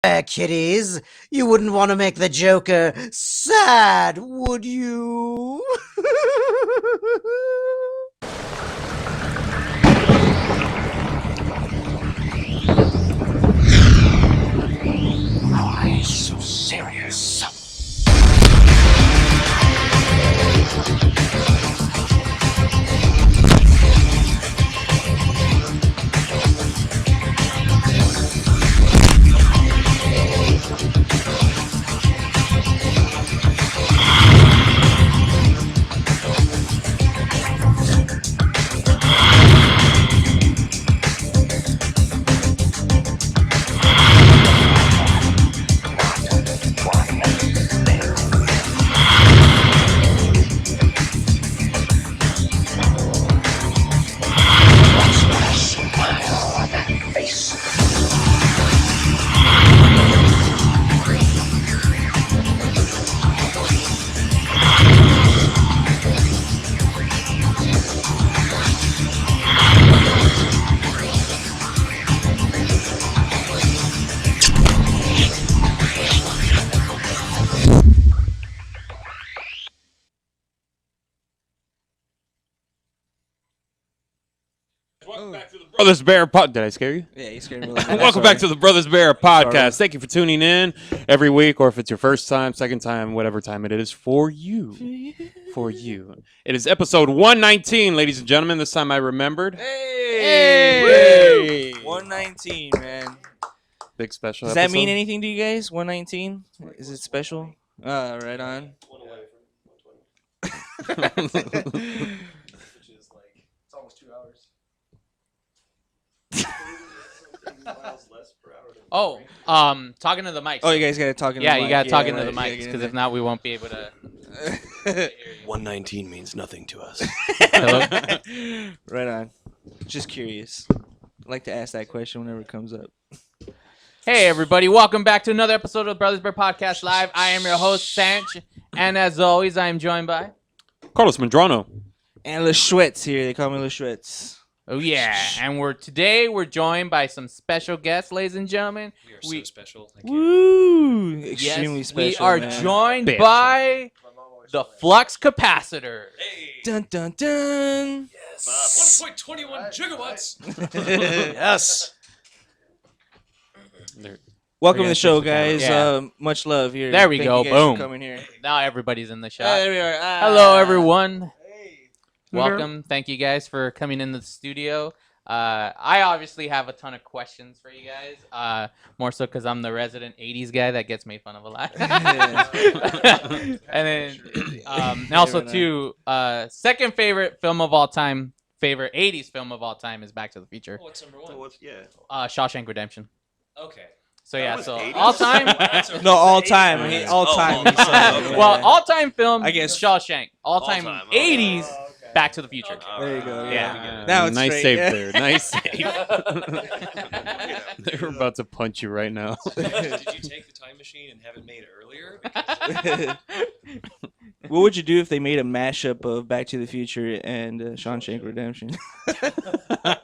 Kitties. You wouldn't want to make the Joker sad, would you? Why so serious? Welcome back to the Brothers Bear Pod. Did I scare you? Yeah, you scared me a little bit. Welcome back to the Brothers Bear Podcast. Sorry. Thank you for tuning in every week, or if it's your first time, second time, whatever time it is, for you. For you. It is episode 119, ladies and gentlemen. This time I remembered. Hey! 119, man. Big special Does episode. that mean anything to you guys? 119? Is it special? Right on. Which is like, it's almost 2 hours. Oh, talking to the mics. Oh, you guys gotta talk in the yeah, mic. you gotta talk into the right. mics, because if not, we won't be able to. 119 means nothing to us. Hello? Right on. Just curious. I like to ask that question whenever it comes up. Hey, everybody! Welcome back to another episode of the Brothers Bear Podcast Live. I am your host, Sanch, and as always, I am joined by. Carlos Medrano. And Leschwitz here. They call me Leschwitz. Oh yeah, and we're joined by some special guests, ladies and gentlemen. We are so special. Thank you. Woo! Extremely Yes, special. we are man. joined Special. by the Flux Capacitor. Hey! Dun dun dun. Yes! 1.21 gigawatts! Yes. Welcome to the show, guys. Yeah. Much love here. There we Thank go. you guys Boom. For coming here. Now everybody's in the shot. There we are. Hello, everyone. Welcome. Thank you guys for coming into the studio. I obviously have a ton of questions for you guys. More so because I'm the resident 80s guy that gets made fun of a lot. And then, and also, too, second favorite film of all time, favorite 80s film of all time is Back to the Future. What's number one? Shawshank Redemption. Okay. So, yeah, was so 80s? all time. No, all time. Right. All time. Oh, he said. okay. Well, all time film, I guess- Shawshank. All time All-time, okay. 80s, Back to the Future. There you go. Yeah. Now it's nice straight, save yeah. there. Nice save. They were about to punch you right now. Did you take the time machine and have it made earlier? Because What would you do if they made a mashup of Back to the Future and Shawshank Redemption? That'd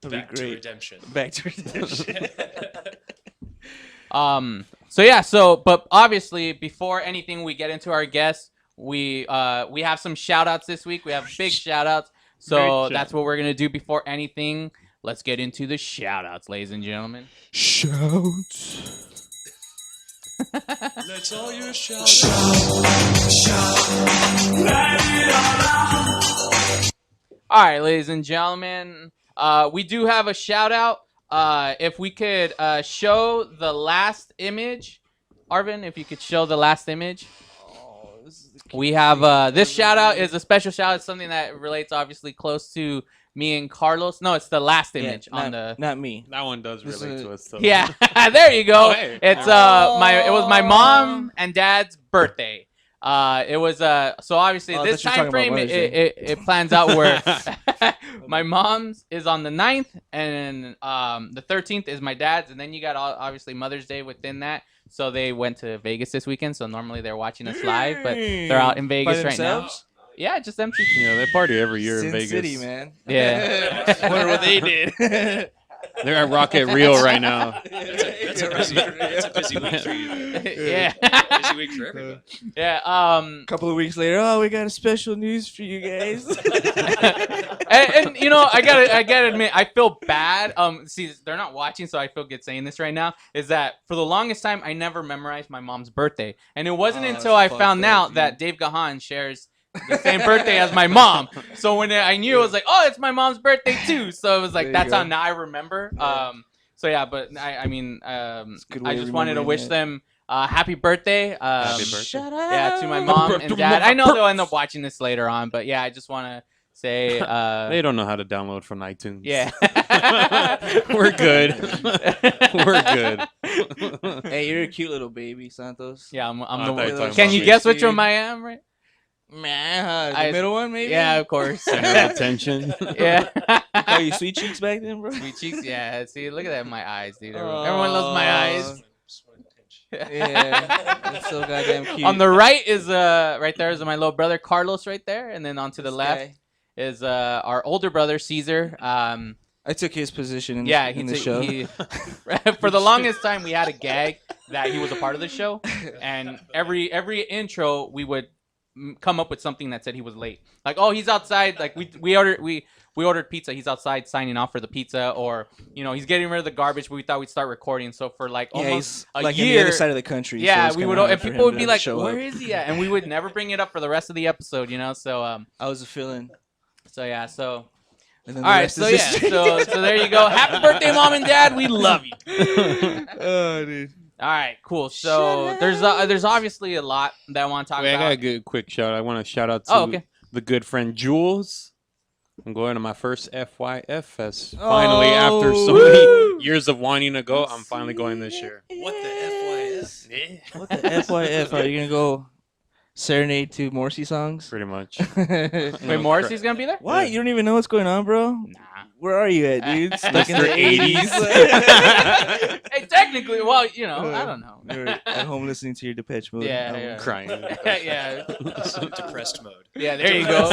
be Back to great. redemption. Back to Redemption. But obviously, before anything, we get into our guests. We have some shout outs this week. We have big shout outs. So that's what we're gonna do before anything. Let's get into the shout outs, ladies and gentlemen. Shouts. Let's all your shout. All right, ladies and gentlemen. We do have a shout out. If we could show the last image, Arvin, if you could show the last image. We have this shout out is a special shout out. It's something that relates obviously close to me and Carlos. No, it's the last image on the. Not me. That one does This relate is- to us. So. Yeah, there you go. Oh, hey. It's it was my mom and dad's birthday. It was so obviously Oh, I this thought you were time talking about frame Mother's Day. it plans out where my mom's is on the 9th and the 13th is my dad's, and then you got obviously Mother's Day within that. So they went to Vegas this weekend. So normally they're watching us live, but they're out in Vegas right now. themselves? Yeah, just empty. Yeah, they party every year Sin in Vegas. City, man. Yeah. Wonder what they did. They're at Rocket Reel right now. That's a busy week for you. Yeah. Busy week for everybody. Yeah. A couple of weeks later, oh, we got a special news for you guys. and you know, I gotta admit, I feel bad. See, they're not watching, so I feel good saying this right now. Is that for the longest time I never memorized my mom's birthday, and it wasn't until I found out that Dave Gahan shares the same birthday as my mom. So when I knew, it was like, oh, it's my mom's birthday too. So it was like, that's how now I remember. So yeah, but I mean, I just wanted to wish them happy birthday. Happy birthday. Shut up. Yeah, to my mom and dad. I know they'll end up watching this later on, but yeah, I just want to say They don't know how to download from iTunes. yeah. We're good. We're good. Hey, you're a cute little baby, Santos. Yeah, I'm I thought you were the talking Can about you me. guess which one I am, right? Man, the I- middle one, maybe? Yeah, of course. Center of attention. Yeah. Call you sweet cheeks back then, bro? Sweet cheeks, yeah. See, look at that, my eyes, dude. Everyone loves my eyes. Yeah, that's so goddamn cute. On the right is right there is my little brother Carlos right there, and then on to the This left guy. is our older brother Caesar. I took his position in, Yeah, in the show. For the longest time we had a gag that he was a part of the show, and every intro we would come up with something that said he was late. Like, oh, he's outside. Like we ordered pizza. He's outside signing off for the pizza, or he's getting rid of the garbage. But we thought we'd start recording. So for like Yeah, almost he's a like year, on the other side of the country. so yeah, it's we kinda would, hard and for people him would be to like, show "Where up. is he at?" And we would never bring it up for the rest of the episode, So I was a fill-in. so yeah, so. And then All the right, rest so is yeah, history. so there you go. Happy birthday, mom and dad. We love you. Oh, dude. All right, cool. So there's obviously a lot that I want to talk Wait, I got about. a good quick shout. I want to shout out to Oh, okay. the good friend Jules. I'm going to my first FYF Fest. Finally, after so many years of wanting to go, I'm finally going this year. What the FYS? Yeah. What the FYF? Are you going to go serenade to Morrissey songs? Pretty much. Wait, Morrissey's gonna be there? What? You don't even know what's going on, bro? Nah. Where are you at, dude? Stuck in the Mr. 80s? Hey, technically, well, I don't know. You're at home listening to your Depeche Mode. Yeah, album. yeah. Crying. Yeah, Depressed mode. yeah. There you go.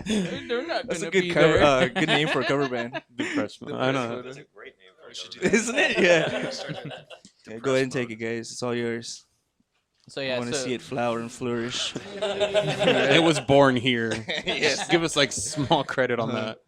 They're not That's a gonna good be cover. there. Good name for a cover band. Depressed. I know. That's a great name for it. We should do that. Isn't it? Yeah. Start doing that. Yeah, go ahead and take it, guys. It's all yours. So I yeah, want to so, see it flower and flourish. It was born here. Yes. Just give us like small credit on that.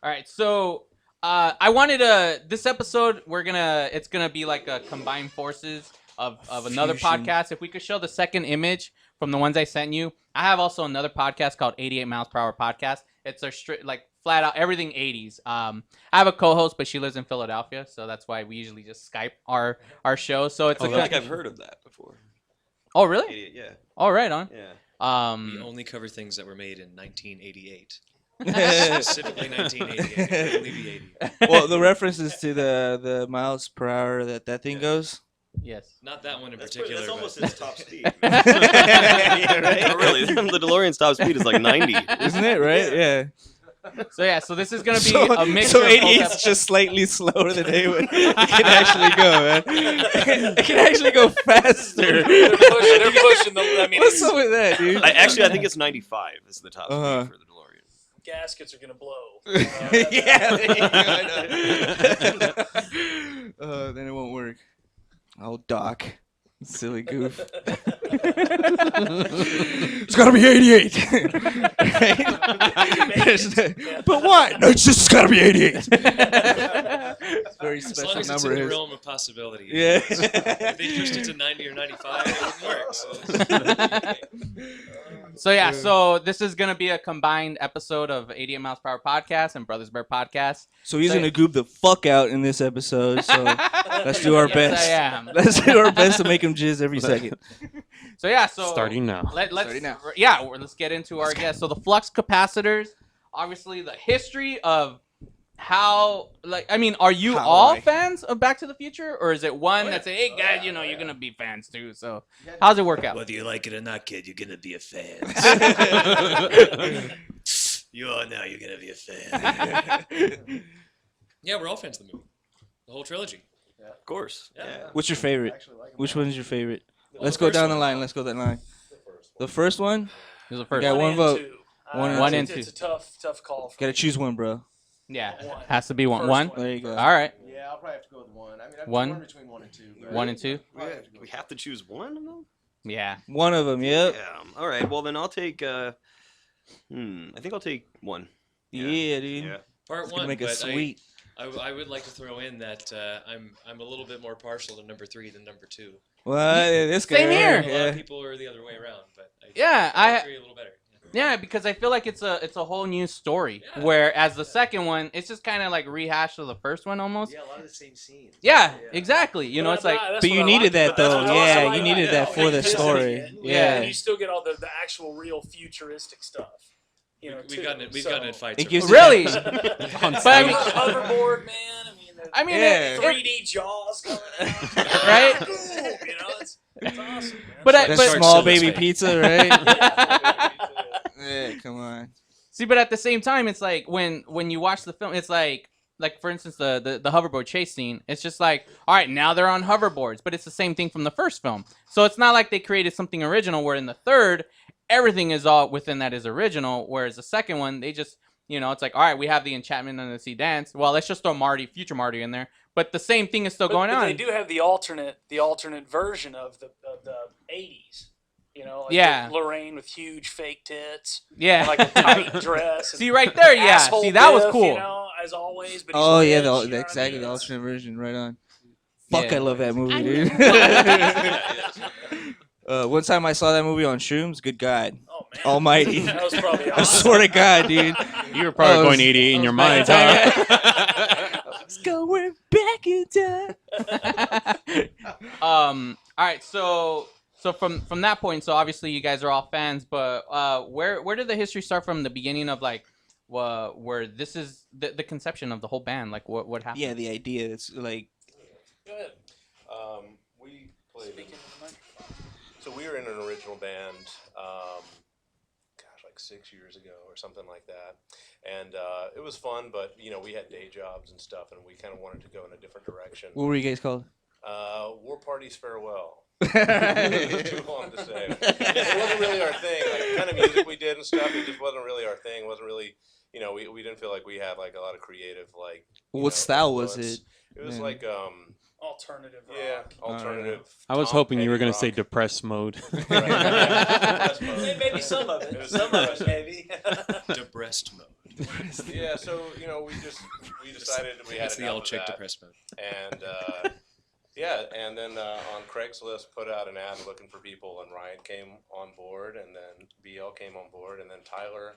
all right. So I wanted this episode. It's gonna be like a combined forces of another Fusion. podcast. If we could show the second image from the ones I sent you, I have also another podcast called 88 Miles Per Hour Podcast. It's a straight like flat out everything 80s. I have a co-host, but she lives in Philadelphia, so that's why we usually just Skype our show. So it's I a feel like I've heard of that before. oh really? Idiot, yeah. Oh, right on. Yeah. We only cover things that were made in 1988. well, Specifically 1988. Only the 80. the references to the miles per hour that thing goes. Yes. Not that one in That's particular. almost but its top speed. Yeah, right? No, really, the DeLorean's top speed is like 90. Isn't it right? Yeah. So yeah, so this is gonna be a mixture. So of both 88 is episodes. just slightly slower than it can actually go, man. It can actually go faster. they're pushing them. I mean, What's up with that, dude? I think it's 95 is the top Uh-huh. speed for the DeLorean. gaskets are gonna blow. Yeah, there you go. I know. Then it won't work. Oh, Doc. Silly goof. It's gotta be 88. Right? But what? No, it's just gotta be 88. It's a very As special long as it's number. in the Is. realm of possibility. Yeah. If they pushed it to 90 or 95, it wouldn't work. So yeah, so this is gonna be a combined episode of 88 Miles Per Hour Podcast and Brothers Bear Podcast. So he's gonna goof the fuck out in this episode. So let's do our Yes, best. I am. Let's do our best to make him jizz every second. So yeah, so Starting now. Let's Starting now. let's get into our guests. So the flux capacitors, obviously the history of how, like, I mean, are you How all I- fans of Back to the Future, or is it one that say, hey guys, you're gonna be fans too? So how's it work out? Whether you like it or not, kid, you're gonna be a fan. You are now. You're gonna be a fan. Yeah, we're all fans of the movie. The whole trilogy. Of course. Yeah. What's your favorite? Which one's your favorite? Well, Let's the go first down the one. line. Let's go down the line. The first one? This is the first Yeah, one. one vote. Two. One and it's, two. it's a tough call. For Gotta choose one, bro. Yeah, One. has to be one. First One. one. There you go. All right. Yeah, I'll probably have to go with one. I mean, I'm One? torn between 1 and 2. but- 1 and 2. We have to choose one of them? Yeah. One of them, yep. Yeah. All right. Well, then I'll take. I think I'll take one. Yeah, dude. Yeah. Part It's gonna one, make it but sweet. I would like to throw in that I'm a little bit more partial to number 3 than number 2. Well, this guy. Same here. A lot Yeah. of people are the other way around, but Yeah, I like 3 a little better. Yeah, because I feel like it's a whole new story. Yeah. Whereas the second one, it's just kind of like rehash of the first one almost. Yeah, a lot of the same scenes. Yeah, exactly. You know, it's like But you needed that though. Yeah, you needed that for the story. Yeah. Yeah. And you still get all the actual real futuristic stuff. You know, We've gotten in fights. It gives early. you really. On But I mean, hoverboard, man. I mean, Yeah. 3D jaws coming out. Right? Cool, you know, it's awesome. Man. But that but small Shark baby Silver's pizza, right? Yeah. Yeah, come on. see, but at the same time, it's like when you watch the film, it's like for instance the hoverboard chase scene. It's just like, all right, now they're on hoverboards, but it's the same thing from the first film. So it's not like they created something original. Where in the third, everything is all within that is original. Whereas the second one, they just it's like, all right, we have the enchantment and the sea dance. Well, let's just throw future Marty in there. But the same thing is still going but on. They do have the alternate version of the 80s. You know, like Yeah. Lorraine with huge fake tits, Yeah. and like a tight dress. And See right there, yeah. asshole See, that was Biff, cool. You know, as always. But he's Oh rich, yeah, you know what I exactly mean? the alternate version, right on. Fuck, Yeah. I love that movie, dude. One time I saw that movie on Shrooms. Good God, Oh man, Almighty! that was probably I awesome. swear to God, dude. You were probably Oh, going 88 in your mind, huh? Let's go back in time. All right, so from that point, so obviously you guys are all fans, but where did the history start from? The beginning of like where this is the conception of the whole band, like what happened? Yeah, the idea. It's like Go ahead. We played. Speaking of the mic. So we were in an original band, like 6 years ago or something like that, and it was fun. But we had day jobs and stuff, and we kind of wanted to go in a different direction. what were you guys called? War Parties Farewell. It's too long to say. It wasn't really our thing. Like the kind of music we did and stuff, it just wasn't really our thing. It wasn't really, we didn't feel like we had like a lot of creative like. What style was influence. it? It was Yeah. like Alternative rock. yeah, alternative. I was Tom hoping you were Petty going to say rock. depressed mode. Maybe some of it. Some of it, maybe. Depressed mode. Yeah, so we decided we had That's the enough old of chick that. depressed mode. And and then on Craigslist put out an ad looking for people, and Ryan came on board, and then BL came on board, and then Tyler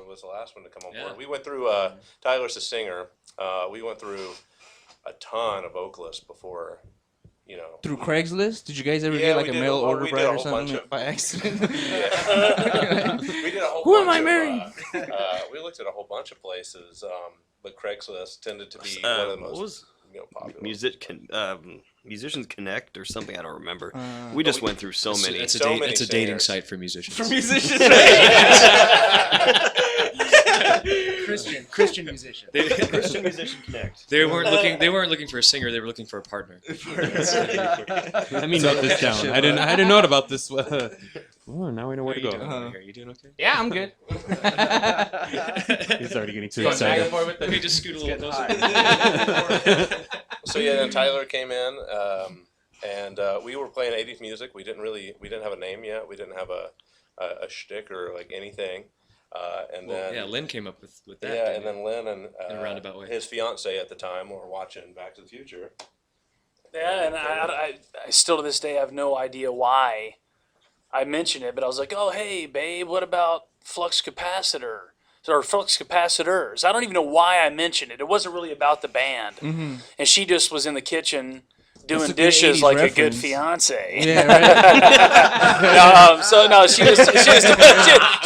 was the last one to come on Yeah. board. We went through Tyler's a singer. We went through a ton of vocalists before. Through Craigslist? Did you guys ever Yeah, get like we a did. mail Well, order we did bride a or whole bunch something of- by accident? Yeah. We did a whole Who am bunch I of, marrying? we looked at a whole bunch of places, but Craigslist tended to be one of the What most was popular. Musicians Connect or something? I don't remember. Uh, We just went through so many. It's a, So date, many it's a dating singers. site for musicians. Christian musician. Christian Musician Connect. They weren't looking for a singer. They were looking for a partner. Let me note this down. I didn't know about this. Oh, now we know where to go. Are you doing okay? Yeah, I'm good. He's already getting too Going back and excited. forth with Let me the- just scoot a little closer. So yeah, then Tyler came in, and we were playing 80s music. We didn't have a name yet. We didn't have a shtick or like anything. And Well, then yeah, Lynn came up with that. yeah, didn't and then Lynn and In a roundabout way. his fiance at the time were watching Back to the Future. Yeah, and I still to this day have no idea why I mentioned it, but I was like, oh, hey, babe, what about flux capacitor? Or flux capacitors. I don't even know why I mentioned it. It wasn't really about the band. Mm-hmm. And she just was in the kitchen doing a good dishes 80s like a reference. good fiance. Yeah, right. So no, she was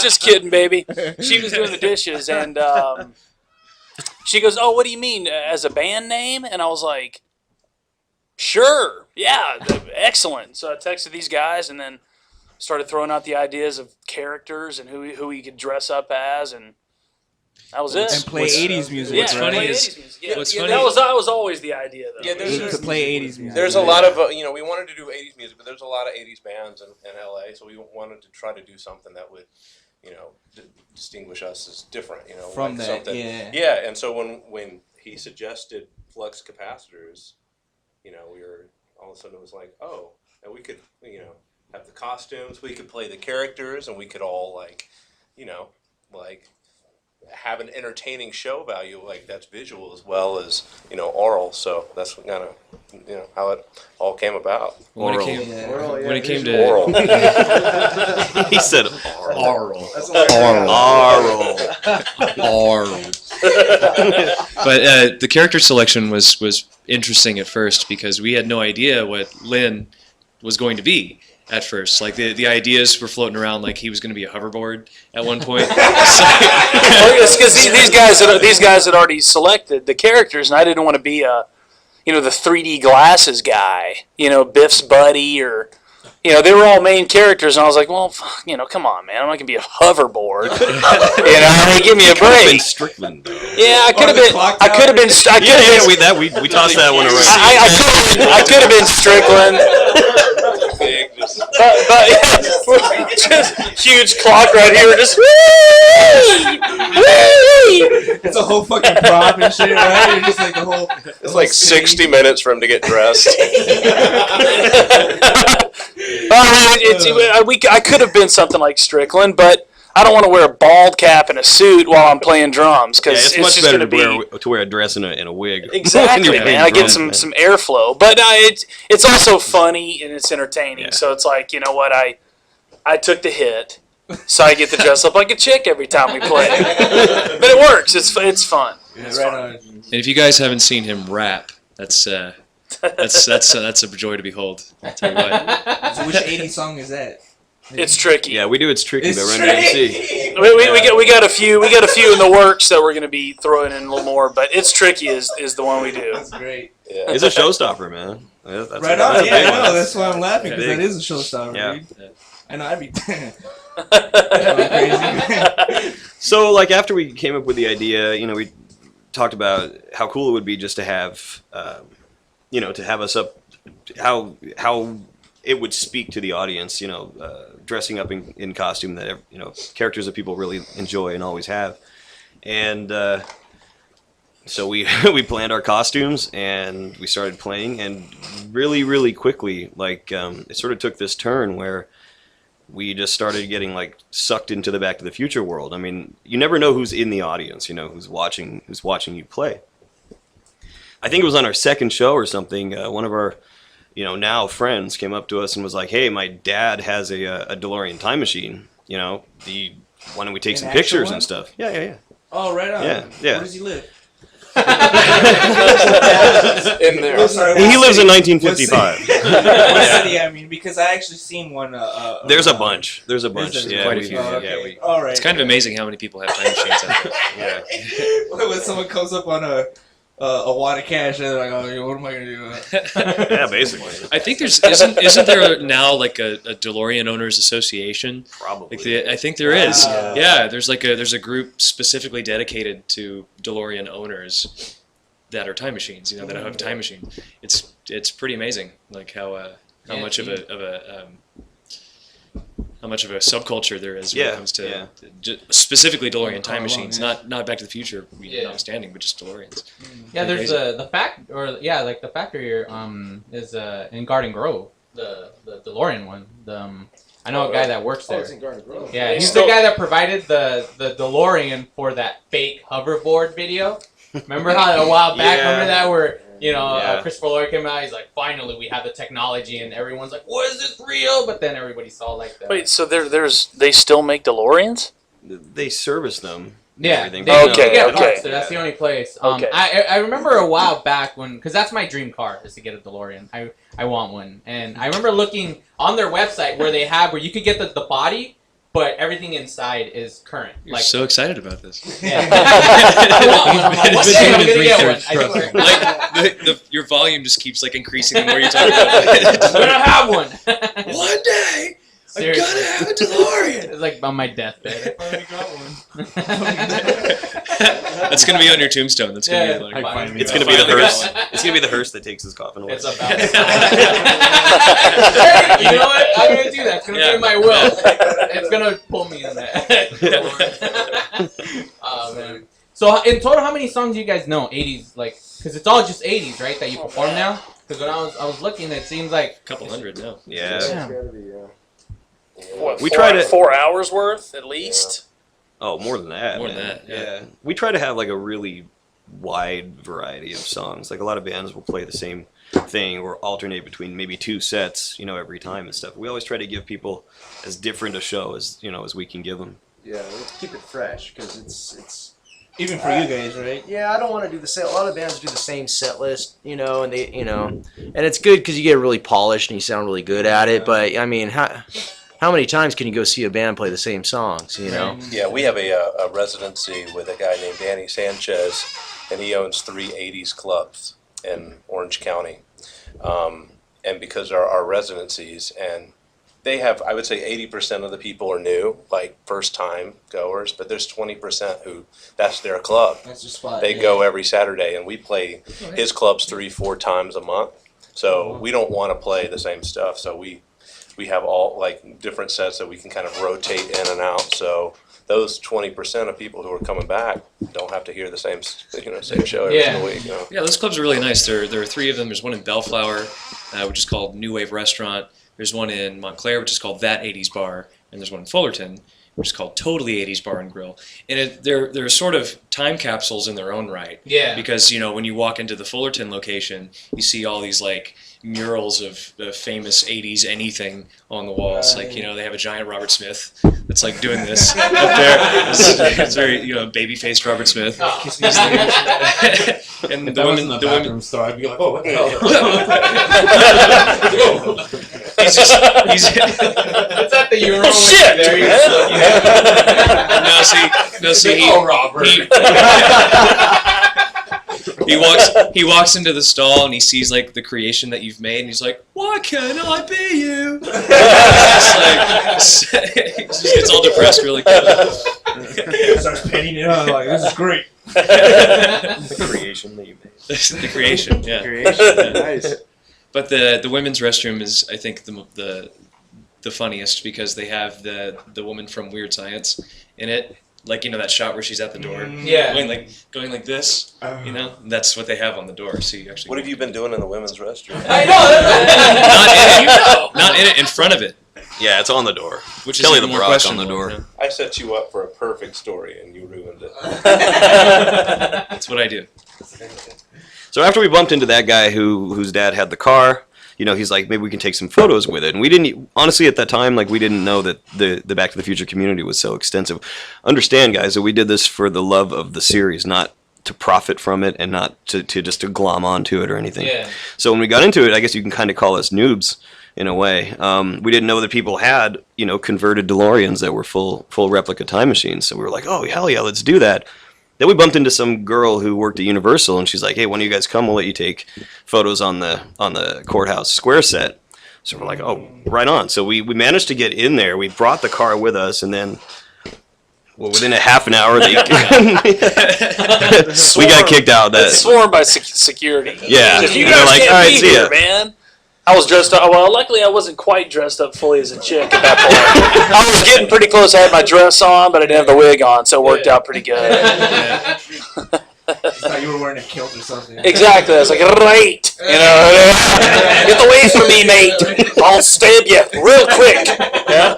just kidding, baby. She was doing the dishes, and she goes, "Oh, what do you mean as a band name?" And I was like, "Sure, yeah, excellent." So I texted these guys, and then started throwing out the ideas of characters and who he could dress up as, and that was it. And play What's- 80s music. Yeah, what's right? funny play is- 80s music. Yeah, what's yeah, funny- that was always the idea, though. Yeah, You could play 80s music. There's a lot of we wanted to do 80s music, but there's a lot of 80s bands in LA, so we wanted to try to do something that would distinguish us as different, From like that, something. yeah. Yeah, and so when he suggested flux capacitors, we were all of a sudden it was like, oh, and we could, have the costumes, we could play the characters, and we could all like have an entertaining show value, like that's visual as well as oral. So that's kind of how it all came about. When Oral. it came to Oral. He said oral. But the character selection was interesting at first because we had no idea what Lynn was going to be at first. Like the ideas were floating around like he was going to be a hoverboard at one point. It's because these guys had already selected the characters, and I didn't want to be the 3D glasses guy, Biff's buddy, or they were all main characters, and I was like, well, come on, man, I'm not gonna be a hoverboard. Give me a break. been Strickland, though. Yeah, I could have been. We tossed that one around. I could have been Strickland. But just huge clock right here, just It's a whole fucking prop and shit, right? You're just like the whole. It's like 60 minutes for him to get dressed. I could have been something like Strickland, but I don't want to wear a bald cap and a suit while I'm playing drums because It's much better to wear a dress and a wig. Exactly, man. I get some airflow, but it's also funny and it's entertaining. Yeah. So it's like, you know what, I took the hit, so I get to dress up like a chick every time we play. But it works. It's fun. Right on. And if you guys haven't seen him rap, that's a joy to behold. I'll tell you what. So which 80s song is that? It's tricky. Yeah, we do. It's tricky, It's but Run DMC. We got a few in the works that we're gonna be throwing in a little more, but it's tricky is the one we do. That's great. Yeah. It's a showstopper, man. That's Right that's on. a Yeah, big I one. know. That's why I'm laughing because Big. that is a showstopper, Yeah. dude. I know. I'd be crazy. So, like, after we came up with the idea, we talked about how cool it would be just to have, to have us up, how it would speak to the audience, dressing up in costume that, characters that people really enjoy and always have. And so we planned our costumes and we started playing, and really, really quickly, it sort of took this turn where we just started getting sucked into the Back to the Future world. I mean, you never know who's in the audience, who's watching you play. I think it was on our second show or something. One of our, now friends came up to us and was like, "Hey, my dad has a DeLorean time machine. Why don't we take some actual pictures one? and stuff?" Yeah. Oh, right on. Yeah. Where does he live? In there. Oh, sorry, He what lives in city? 1955. What city? I mean, because I actually seen one. There's a bunch. There's a bunch. There's Yeah, quite a we- few. Oh, yeah, okay. All right. It's kind of amazing how many people have time machines out there. yeah. When someone comes up on a wad of cash, and they're like, "Oh, what am I gonna do?" Yeah, basically. I think isn't there now like a DeLorean Owners Association? Probably. I think there is. Wow. Yeah, there's a group specifically dedicated to DeLorean owners that are time machines. That have a time machine. It's pretty amazing, like how much of a subculture there is when it comes to specifically DeLorean time machines, not Back to the Future, notwithstanding, but just DeLoreans. Yeah, Pretty there's the factory here is in Garden Grove, the DeLorean one. I know a guy that works there. It's in Garden Grove. Yeah, he's the guy that provided the DeLorean for that fake hoverboard video. Remember how a while back? Yeah. Remember that where Yeah. Christopher Lloyd came out? He's like, finally we have the technology, and everyone's like, "What is this real?" But then everybody saw like the Wait, so they still make DeLoreans? They service them. Yeah, Everything. they Okay, get okay. parts there. That's the only place. Okay. I remember a while back because that's my dream car is to get a DeLorean. I want one, and I remember looking on their website where they have where you could get the body, but everything inside is current. You're so excited about this. Yeah. I want one. I'm like, one day I'm gonna get one. I think Your volume just keeps increasing the more you talk about I'm gonna have one. One day, Seriously. I'm gonna have a DeLorean. It's like on my deathbed. I finally got one. That's gonna be on your tombstone. That's gonna Yeah, be It's gonna be the hearse. It's gonna be the hearse that takes his coffin away. It's about. You know what? I'm gonna do that. It's gonna be in my will. It's gonna pull me in that. Oh man. So in total, how many songs do you guys know? 80s, like, because it's all just 80s, right? That you perform now. Because when I was looking, it seems like A couple hundred now. Yeah. What, We four, try to- 4 hours worth at least. Oh, more than that. More than man. that, yeah. We try to have like a really wide variety of songs. Like a lot of bands will play the same thing or alternate between maybe 2 sets, every time and stuff. We always try to give people as different a show as as we can give them. Yeah, let's keep it fresh because it's even for you guys, right? Yeah, I don't want to do the set. A lot of bands do the same set list, and they, and it's good because you get really polished and you sound really good at it. But I mean, how many times can you go see a band play the same songs? Yeah, we have a residency with a guy named Danny Sanchez, and he owns 3 80s clubs in Orange County. And because our residencies, and they have, I would say 80% of the people are new, like first time goers, but there's 20% who that's their club. That's your spot. They go every Saturday, and we play his clubs 3-4 times a month. So we don't want to play the same stuff. So we have all like different sets that we can kind of rotate in and out. So those 20% of people who are coming back don't have to hear the same show every single week. Yeah, those clubs are really nice. There are 3 of them. There's one in Bellflower, which is called New Wave Restaurant. There's one in Montclair, which is called That 80s Bar, and there's one in Fullerton, which is called Totally 80s Bar and Grill. And they're sort of time capsules in their own right. Yeah. Because when you walk into the Fullerton location, you see all these like murals of famous 80s anything on the walls. Like they have a giant Robert Smith that's like doing this up there. It's very baby-faced Robert Smith. And If the that was women, in the the bathroom women. store, I'd be like, oh, what the hell? He's it's at the Euro. Oh, shit, There you no, see, Oh, Robert. he walks into the stall and he sees like the creation that you've made, and he's like, "Why can't I be you?" He just gets all depressed really quick. Starts painting it on like this is great. The creation that you made. The creation, yeah. Creation, nice. But the women's restroom is, I think, the funniest because they have the woman from Weird Science in it. Like that shot where she's at the door, Yeah. going like this. That's what they have on the door. So you actually What have you been doing in the women's restroom? I know. not in it, in front of it, Yeah, it's on the door. which Kelly is the even more Brock on questionable. the door. I set you up for a perfect story, and you ruined it. That's what I do. So after we bumped into that guy whose dad had the car, he's like, maybe we can take some photos with it. And we didn't, honestly, at that time, like, we didn't know that the Back to the Future community was so extensive. Understand, guys, that we did this for the love of the series, not to profit from it and not to just to glom onto it or anything. Yeah. So when we got into it, I guess you can kind of call us noobs in a way. We didn't know that people had, converted DeLoreans that were full replica time machines. So we were like, oh, hell yeah, let's do that. Then we bumped into some girl who worked at Universal, and she's like, "Hey, when you guys come, we'll let you take photos on the courthouse square set." So we're like, "Oh, right on." So we managed to get in there. We brought the car with us, and then, within a half an hour, we got kicked out. That's sworn by security. Yeah, Just, you they're guys like, can't "All right, be see here, ya." man. I was dressed up. Well, luckily I wasn't quite dressed up fully as a chick at that point. I was getting pretty close. I had my dress on, but I didn't have the wig on, so it worked out pretty good. I thought you were wearing a kilt or something. Exactly. I was like, right. Get away from me, mate. I'll stab you real quick. Yeah.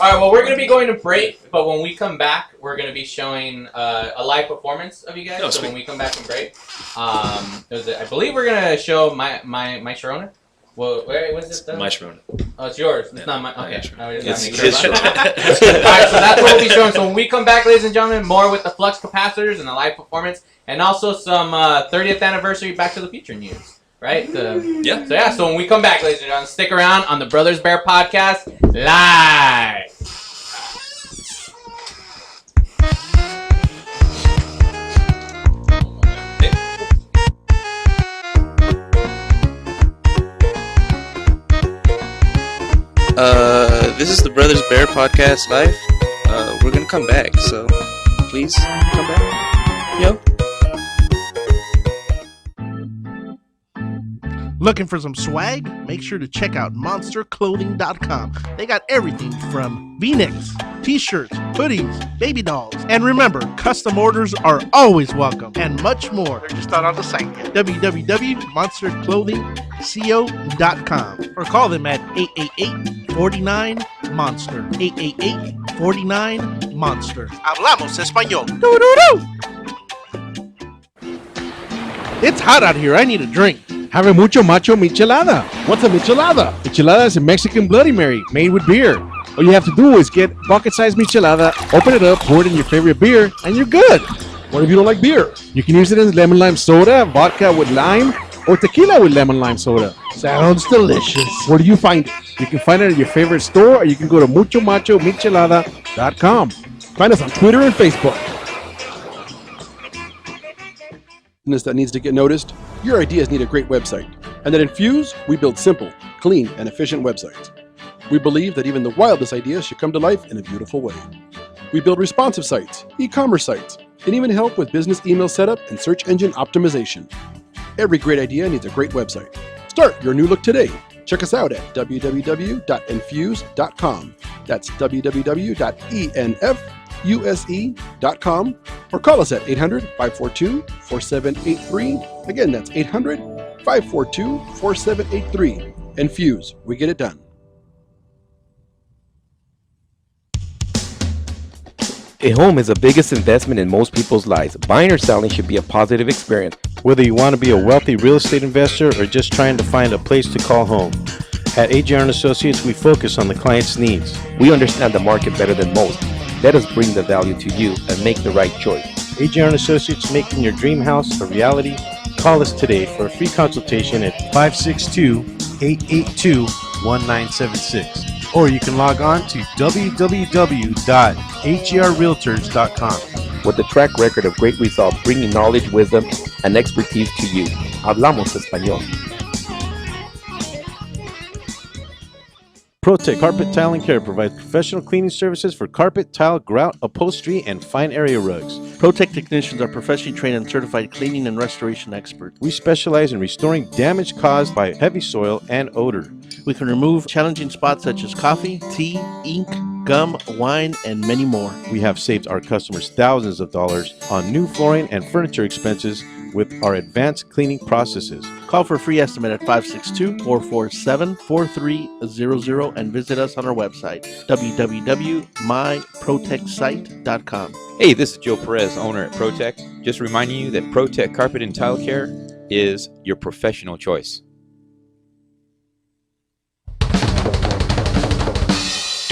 All right. Well, we're gonna be going to break, but when we come back, we're gonna be showing a live performance of you guys. Oh, so sweet. when we come back from break, I believe we're gonna show my Sharona. Well, where was it? My Sharona. Oh, it's yours. It's Yeah, not mine. my Okay. Sharona. I was It's just his making sure. Sharona. Alright, so that's what we'll be showing. So when we come back, ladies and gentlemen, more with the flux capacitors and the live performance, and also some 30th anniversary Back to the Future news. Right? Yeah. So when we come back, ladies and gentlemen, stick around on the Brothers Bear Podcast live. This is the Brothers Bear Podcast Live. We're gonna come back, so please come back. Yo. Looking for some swag? Make sure to check out monsterclothing.com. They got everything from V-necks, t-shirts, hoodies, baby dolls. And remember, custom orders are always welcome and much more. They're just not on the site yet. www.monsterclothingco.com or call them at 888-49-MONSTER. 888-49-MONSTER. Hablamos español. Doo-doo-doo. It's hot out here. I need a drink. Have a mucho macho michelada. What's a michelada? Michelada is a Mexican Bloody Mary made with beer. All you have to do is get bucket-sized michelada, open it up, pour it in your favorite beer, and you're good. What if you don't like beer? You can use it in lemon lime soda, vodka with lime, or tequila with lemon lime soda. Sounds delicious. Where do you find it? You can find it at your favorite store, or you can go to muchomachomichelada.com. Find us on Twitter and Facebook. That needs to get noticed, your ideas need a great website. And at Infuse, we build simple, clean, and efficient websites. We believe that even the wildest ideas should come to life in a beautiful way. We build responsive sites, e-commerce sites, and even help with business email setup and search engine optimization. Every great idea needs a great website. Start your new look today. Check us out at www.infuse.com. That's www.enfuse.com, or call us at 800-542-4783. Again, that's 800-542-4783. Infuse, we get it done. A home is the biggest investment in most people's lives. Buying or selling should be a positive experience. Whether you want to be a wealthy real estate investor or just trying to find a place to call home. At AJR & Associates, we focus on the client's needs. We understand the market better than most. Let us bring the value to you and make the right choice. AJR & Associates, making your dream house a reality. Call us today for a free consultation at 562-882-1976. Or you can log on to www.agrrealtors.com. With a track record of great results, bringing knowledge, wisdom, and expertise to you. Hablamos español. ProTech Carpet Tile and Care provides professional cleaning services for carpet, tile, grout, upholstery, and fine area rugs. ProTech technicians are professionally trained and certified cleaning and restoration experts. We specialize in restoring damage caused by heavy soil and odor. We can remove challenging spots such as coffee, tea, ink, gum, wine, and many more. We have saved our customers thousands of dollars on new flooring and furniture expenses with our advanced cleaning processes. Call for a free estimate at 562-447-4300 and visit us on our website, www.myprotectsite.com. Hey, this is Joe Perez, owner at ProTech. Just reminding you that ProTech Carpet and Tile Care is your professional choice. Do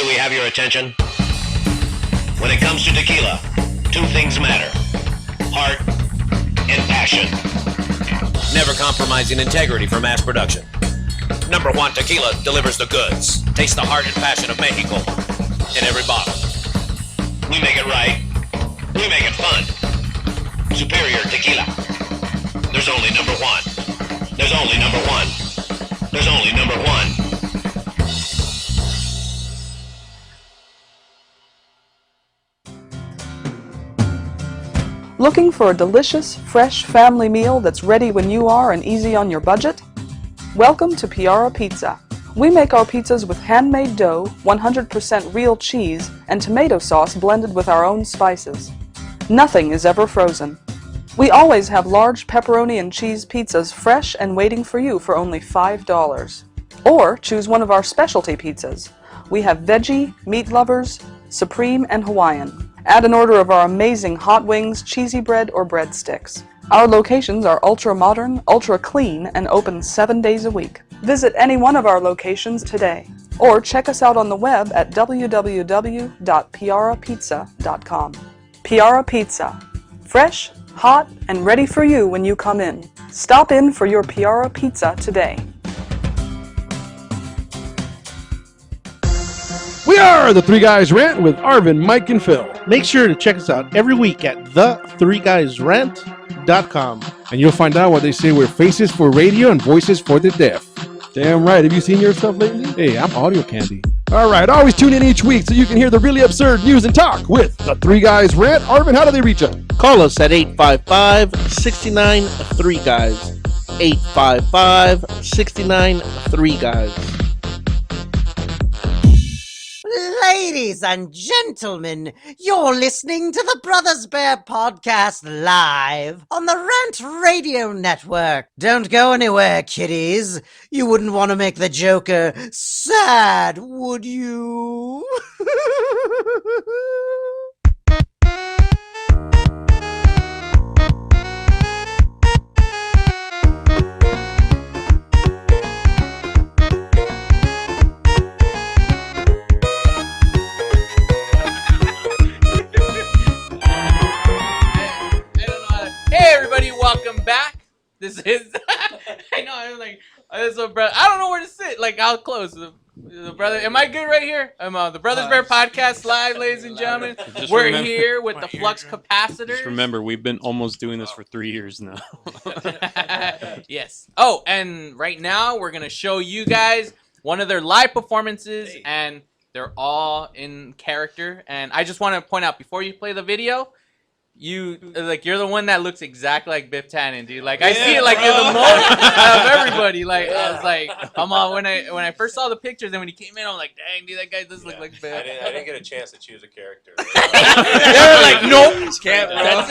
we have your attention? When it comes to tequila, two things matter: heart and passion. Never compromising integrity for mass production. Number one Tequila delivers the goods. Taste the heart and passion of Mexico in every bottle. We make it right. We make it fun. Superior Tequila. There's only number one. There's only number one. There's only number one. Looking for a delicious, fresh family meal that's ready when you are and easy on your budget? Welcome to Piara Pizza. We make our pizzas with handmade dough, 100% real cheese, and tomato sauce blended with our own spices. Nothing is ever frozen. We always have large pepperoni and cheese pizzas fresh and waiting for you for only $5. Or choose one of our specialty pizzas. We have veggie, meat lovers, supreme, and Hawaiian. Add an order of our amazing hot wings, cheesy bread, or breadsticks. Our locations are ultra-modern, ultra-clean, and open 7 days a week. Visit any one of our locations today, or check us out on the web at www.piarapizza.com. Piara Pizza. Fresh, hot, and ready for you when you come in. Stop in for your Piara Pizza today. We are the Three Guys Rant with Arvin, Mike, and Phil. Make sure to check us out every week at the3guysrant.com. And you'll find out what they say we're faces for radio and voices for the deaf. Damn right. Have you seen yourself lately? Hey, I'm audio candy. All right. Always tune in each week so you can hear the really absurd news and talk with the Three Guys Rant. Arvin, how do they reach us? Call us at 855-69-3-GUYS. 855-69-3, guys. Ladies and gentlemen, you're listening to the Brothers Bear Podcast live on the Rant Radio Network. Don't go anywhere, kiddies. You wouldn't want to make the Joker sad, would you? Hey everybody, welcome back. This is I know I'm like this is a brother. I don't know where to sit. Like how close the brother? Am I good right here? I'm on the Brothers Bear Podcast live, ladies and gentlemen. Just We're remember- here with the flux capacitor. Just remember, we've been almost doing this for 3 years now. Yes. Oh, and right now we're gonna show you guys one of their live performances, and they're all in character. And I just want to point out before you play the video. You're the one that looks exactly like Biff Tannen, dude. Like I see it like in the moment of everybody. Like I was like, come on. When I first saw the pictures and when he came in, I'm like, dang, dude, that guy does look like Biff. I didn't get a chance to choose a character. They were like, nope, Can't, that's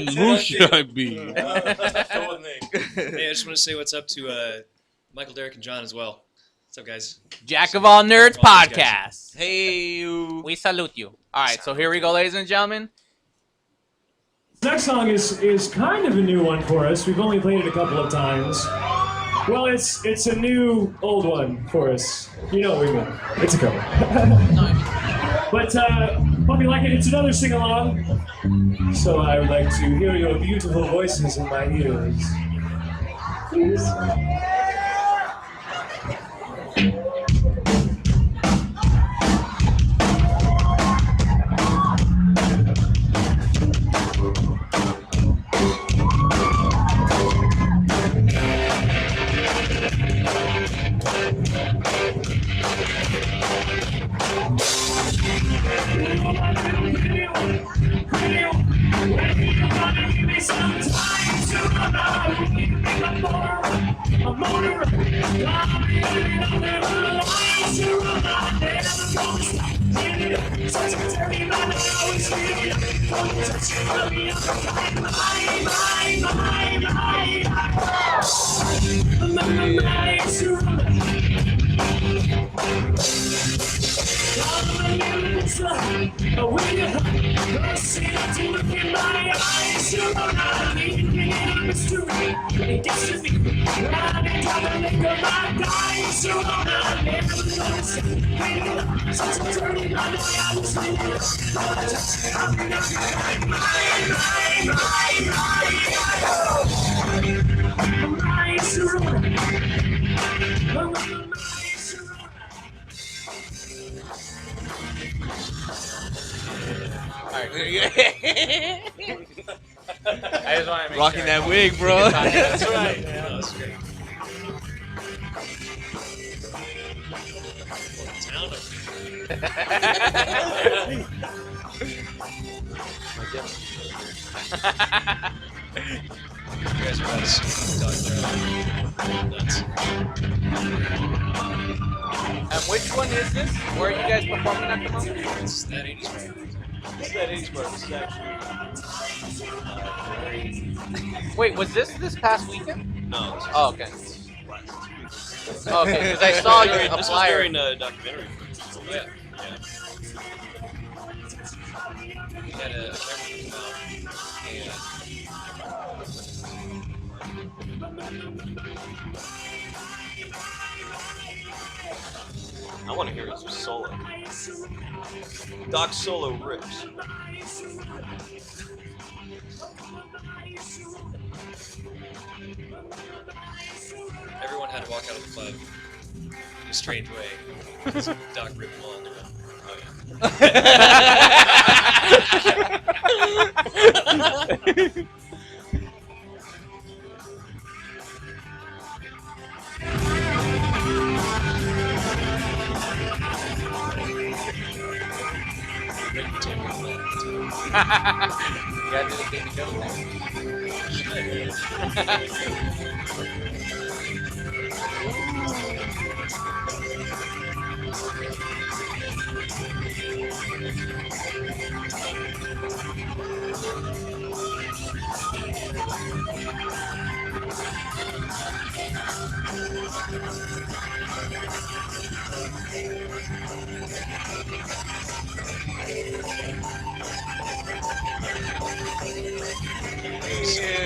it. Who should I be? Hey, I just want to say what's up to Michael, Derek, and John as well. What's up, guys? Jack of all nerds All these guys. podcast. Hey, we salute you. All right, so here we go, ladies and gentlemen. This next song is kind of a new one for us. We've only played it a couple of times. Well, it's a new old one for us. You know what we mean. It's a cover. But hope you like it. It's another sing-along. So I would like to hear your beautiful voices in my ears. Please. I just want to make Rocking sure. that wig, bro. That's right. Yeah, that was great. You guys are nuts. And which one is this? Where are you guys performing at the moment? It's that 80s part. This is that 80s part. This is actually. Wait, was this past weekend? No. This Oh, okay. is last 2 weeks. Okay, because I saw you a This was flyer. during the documentary. Yeah. We had a camera come out, I want to hear his solo. Doc's solo rips. everyone had to walk out of the club in a strange way. Because Doc ripped them all into it. You gotta do the Davy Jones thing.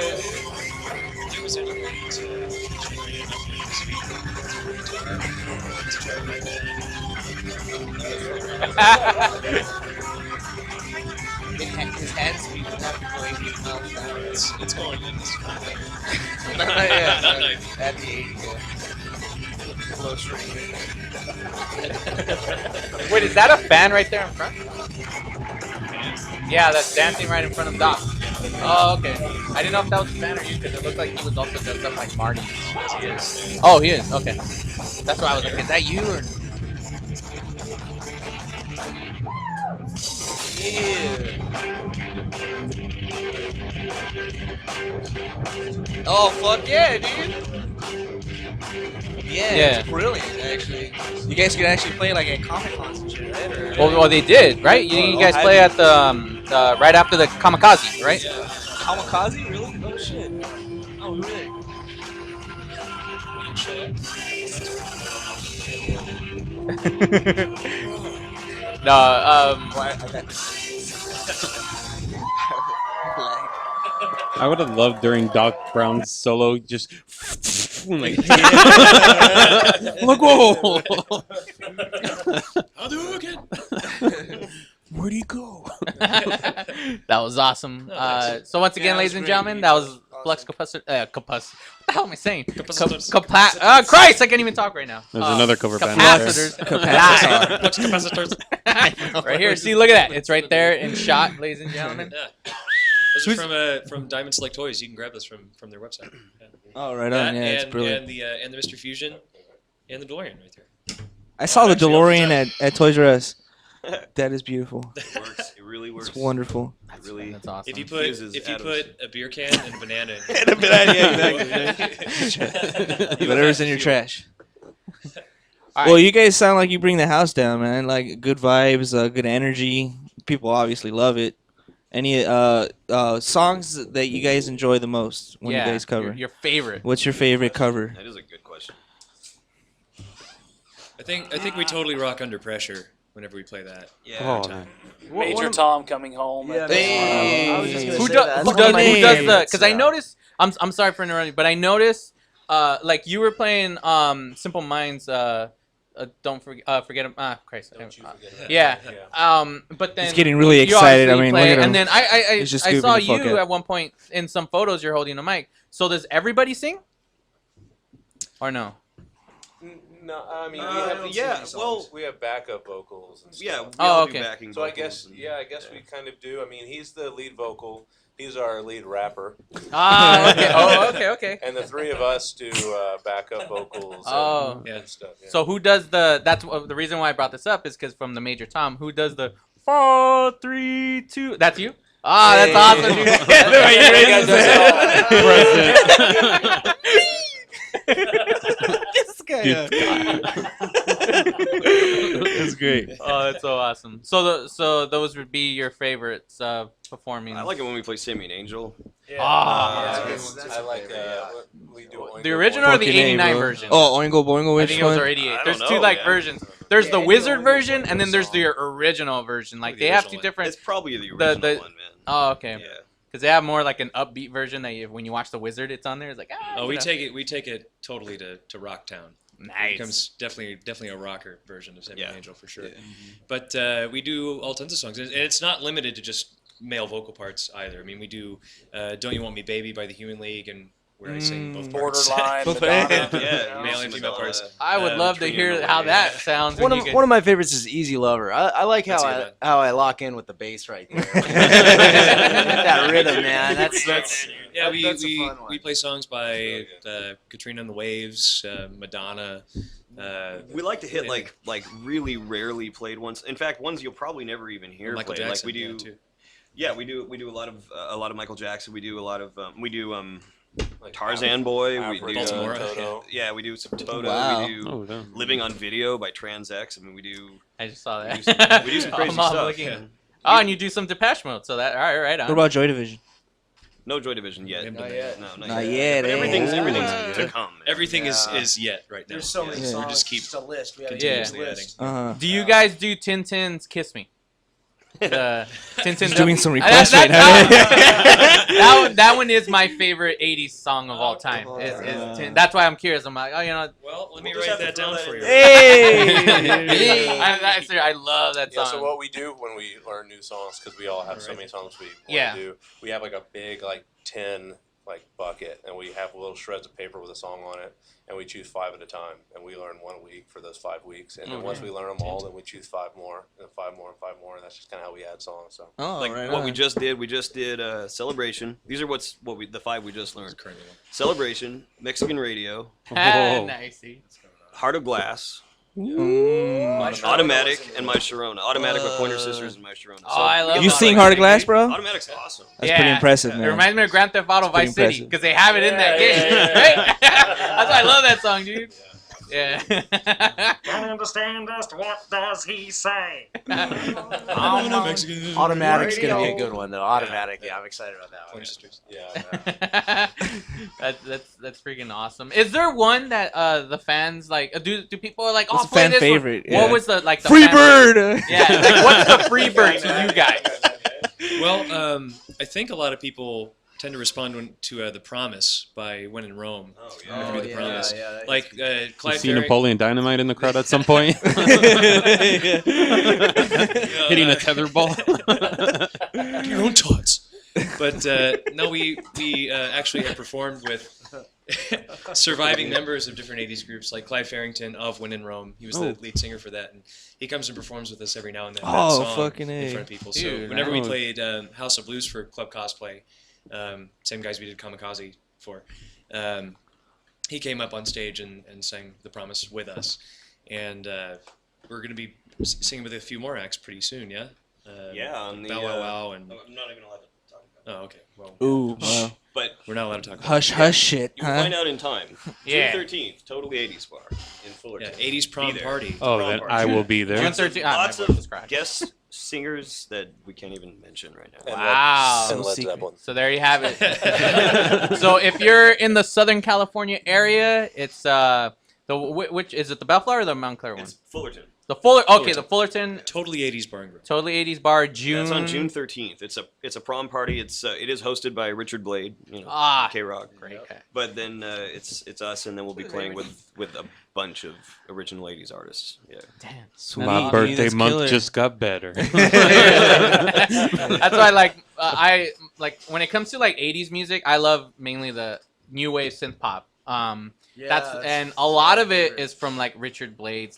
There was any feature where you ended up doing this week to try to find His hand speed would have to go 80 miles an hour. It's going in this At the 80, yeah. Close range. Wait, is that a fan right there in front? Yeah, that's dancing right in front of Doc. Oh, okay. I didn't know if that was a fan or you, because it looked like he was also dressed up like Marty. He is. Oh, he is? Okay. That's why I was like, is that you or... Oh, fuck yeah, dude. Yeah, Yeah. it's brilliant, actually. You guys can actually play like at Comic Cons and shit, right? Or... Well, they did, right? You guys play at the, right after the Kamikaze, right? Kamikaze? Really? Oh, shit. Oh, really? No, I would have loved during Doc Brown's solo just like look, whoa. I'll do it again. Where'd he go? That was awesome. So once again, Yeah, ladies that and was gentlemen, great. that was Flux Capacitor. What the hell am I saying? Capacitors. Christ, I can't even talk right now. There's another cover band. Capacitors. Flux capacitors. Right here. See, look at that. It's right there in shot, ladies and gentlemen. Yeah. This is from Diamond Select Toys. You can grab this from their website. Yeah. Oh, right on. Yeah, it's brilliant. And the Mr. Fusion and the DeLorean right there. I saw the actually, DeLorean at Toys R Us. That is beautiful. It works. It really works. It's wonderful. It really. That's awesome. If you put a beer can and a banana in And a banana, yeah, exactly. Whatever's in your trash. Well, you guys sound like you bring the house down, man. Like good vibes, good energy. People obviously love it. Any songs that you guys enjoy the most when you guys cover? Your favorite. What's your favorite cover? That is a good question. I think we totally rock Under Pressure whenever we play that. Yeah. Every time. Major Tom coming home. Yeah, Hey. I was just gonna Who say does that. who That's one of my does the? favorites, Because I yeah. noticed. I'm sorry for interrupting, but I noticed. Like you were playing Simple Minds. Don't forget him. Christ. Don't you forget him. Yeah. But then He's getting really you excited. I obviously mean, play, look at him. and then I He's just saw scooping the fuck you up. at one point in some photos. You're holding a mic. So does everybody sing? Or no? No, I mean, we have backup vocals and stuff. Yeah, we Oh, all okay. do backing So I vocals guess, and- I guess we kind of do. I mean, he's the lead vocal. He's our lead rapper. Ah, okay. Oh, okay. And the three of us do backup vocals Oh. and stuff. Yeah. So who does the? That's the reason why I brought this up is because from the Major Tom, who does the 4, 3, 2? That's you. Ah, that's awesome. Dude. The way you raised his hand. This guy. That's great. Oh, that's so awesome. So those would be your favorites performing. I like it when we play Sammy and Angel. Yeah. Ah. I like we do Oingo The original or the Fucking A, 89 bro. version? Oh, Oingo Boingo, I which think it was one? our 88. I There's don't two know, like man. versions. There's the Yeah, Wizard Oingo version, Boingo and then there's song. the original version. Like The they have original two one. different. It's probably the original the- one, man. Oh, okay. Yeah. Because they have more like an upbeat version that when you watch the Wizard, it's on there. It's like Oh, you we know. take it totally to Rocktown. It Nice. becomes definitely a rocker version of Sammy and Angel for sure. Yeah. But we do all tons of songs, and it's not limited to just male vocal parts either. I mean, we do "Don't You Want Me, Baby" by the Human League, and where I sing both parts. Borderline. Both Madonna. Yeah, male and female parts. I would love to hear how that sounds. One when of you one of my favorites is Easy Lover. I like Let's how hear I lock in with the bass right there. That rhythm, man. That's Yeah, that's a fun one. we play songs by Katrina and the Waves, Madonna. We like to hit like really rarely played ones. In fact, ones you'll probably never even hear Michael played. Jackson, Like we do. too. Yeah, we do a lot of Michael Jackson. We do a lot of like Tarzan Boy. We do Baltimore. Toto. Yeah, we do some Toto. Wow. We do Living on Video by Trans X. I mean, we do. I just saw that. We do some crazy stuff. Yeah. Oh, and you do some Depeche Mode. So that right on. What about Joy Division? No Joy Division yet. Not yet. No, Not yet. But everything's to come. Man. Everything is yet right now. There's so many songs. We just keep just a list. We have continuously a adding. list. Do you guys do Tintin's "Kiss Me"? The Tintin doing some requests right now. that one is my favorite '80s song of all time. That's why I'm curious. I'm like, Well, let me write that down for you. Hey! I love that song. Yeah, so what we do when we learn new songs, because we all have so many songs we want to do, we have like a big tin bucket, and we have little shreds of paper with a song on it, and we choose 5 at a time, and we learn 1 week for those 5 weeks, and then once we learn them all, then we choose 5 more, and 5 more, and 5 more, and that's just kind of how we add songs. So we just did Celebration. These are the 5 we just learned. Celebration, Mexican Radio, Nice. Heart of Glass, Automatic, and My Sharona. Automatic with Pointer Sisters and My Sharona. Oh, I love You sing Heart of Glass, bro? Automatic's awesome. That's pretty impressive, man. It reminds me of Grand Theft Auto Vice City impressive. because they have it in that game. Right? That's why I love that song, dude. Yeah. Can't understand just what does he say? Automatic's gonna be a good one though. Automatic, yeah, I'm excited about that one. Yeah. That's freaking awesome. Is there one that the fans like? Do people are like, What's oh, a play fan this favorite? One? Yeah. What was the the Free fan Bird? favorite? Yeah, like what's the free bird to you guys? Well, I think a lot of people tend to respond to The Promise by When in Rome. Oh, yeah. The Promise. Yeah, like Clive You see Ferry. Napoleon Dynamite in the crowd at some point? Hitting a tether ball. Your own tots. But no, we actually have performed with surviving members of different 80s groups, like Clive Farrington of When in Rome. He was the lead singer for that, and he comes and performs with us every now and then. That song fucking in A. front of people. Dude, so whenever we played House of Blues for Club Cosplay, same guys we did Kamikaze for, he came up on stage and sang The Promise with us, and we're going to be singing with a few more acts pretty soon. Yeah. On the Bow Wow Wow and. I'm not even allowed to talk about Oh, okay. Well. Ooh, wow. But we're not allowed to talk about Hush, hush shit. You'll find out in time. Yeah. June 13th, totally 80s bar in Fullerton. Yeah, 80s prom Be there. party. Oh, Prom then party. I will be there. June 13th. Lots of guest singers that we can't even mention right now. Wow. And Led Zeppelin. So there you have it. So if you're in the Southern California area, it's which is it, the Bellflower or the Montclair one? It's Fullerton. The the Fullerton. Totally 80s bar and grill. Totally 80s bar. June. That's on June 13th. It's a prom party. It is hosted by Richard Blade, K-Rock. Great. But then it's us, and then we'll be playing with a bunch of original 80s artists. Yeah. Damn. My birthday month just got better. That's why I like when it comes to 80s music, I love mainly the new wave synth pop. And a lot of it is from Richard Blade's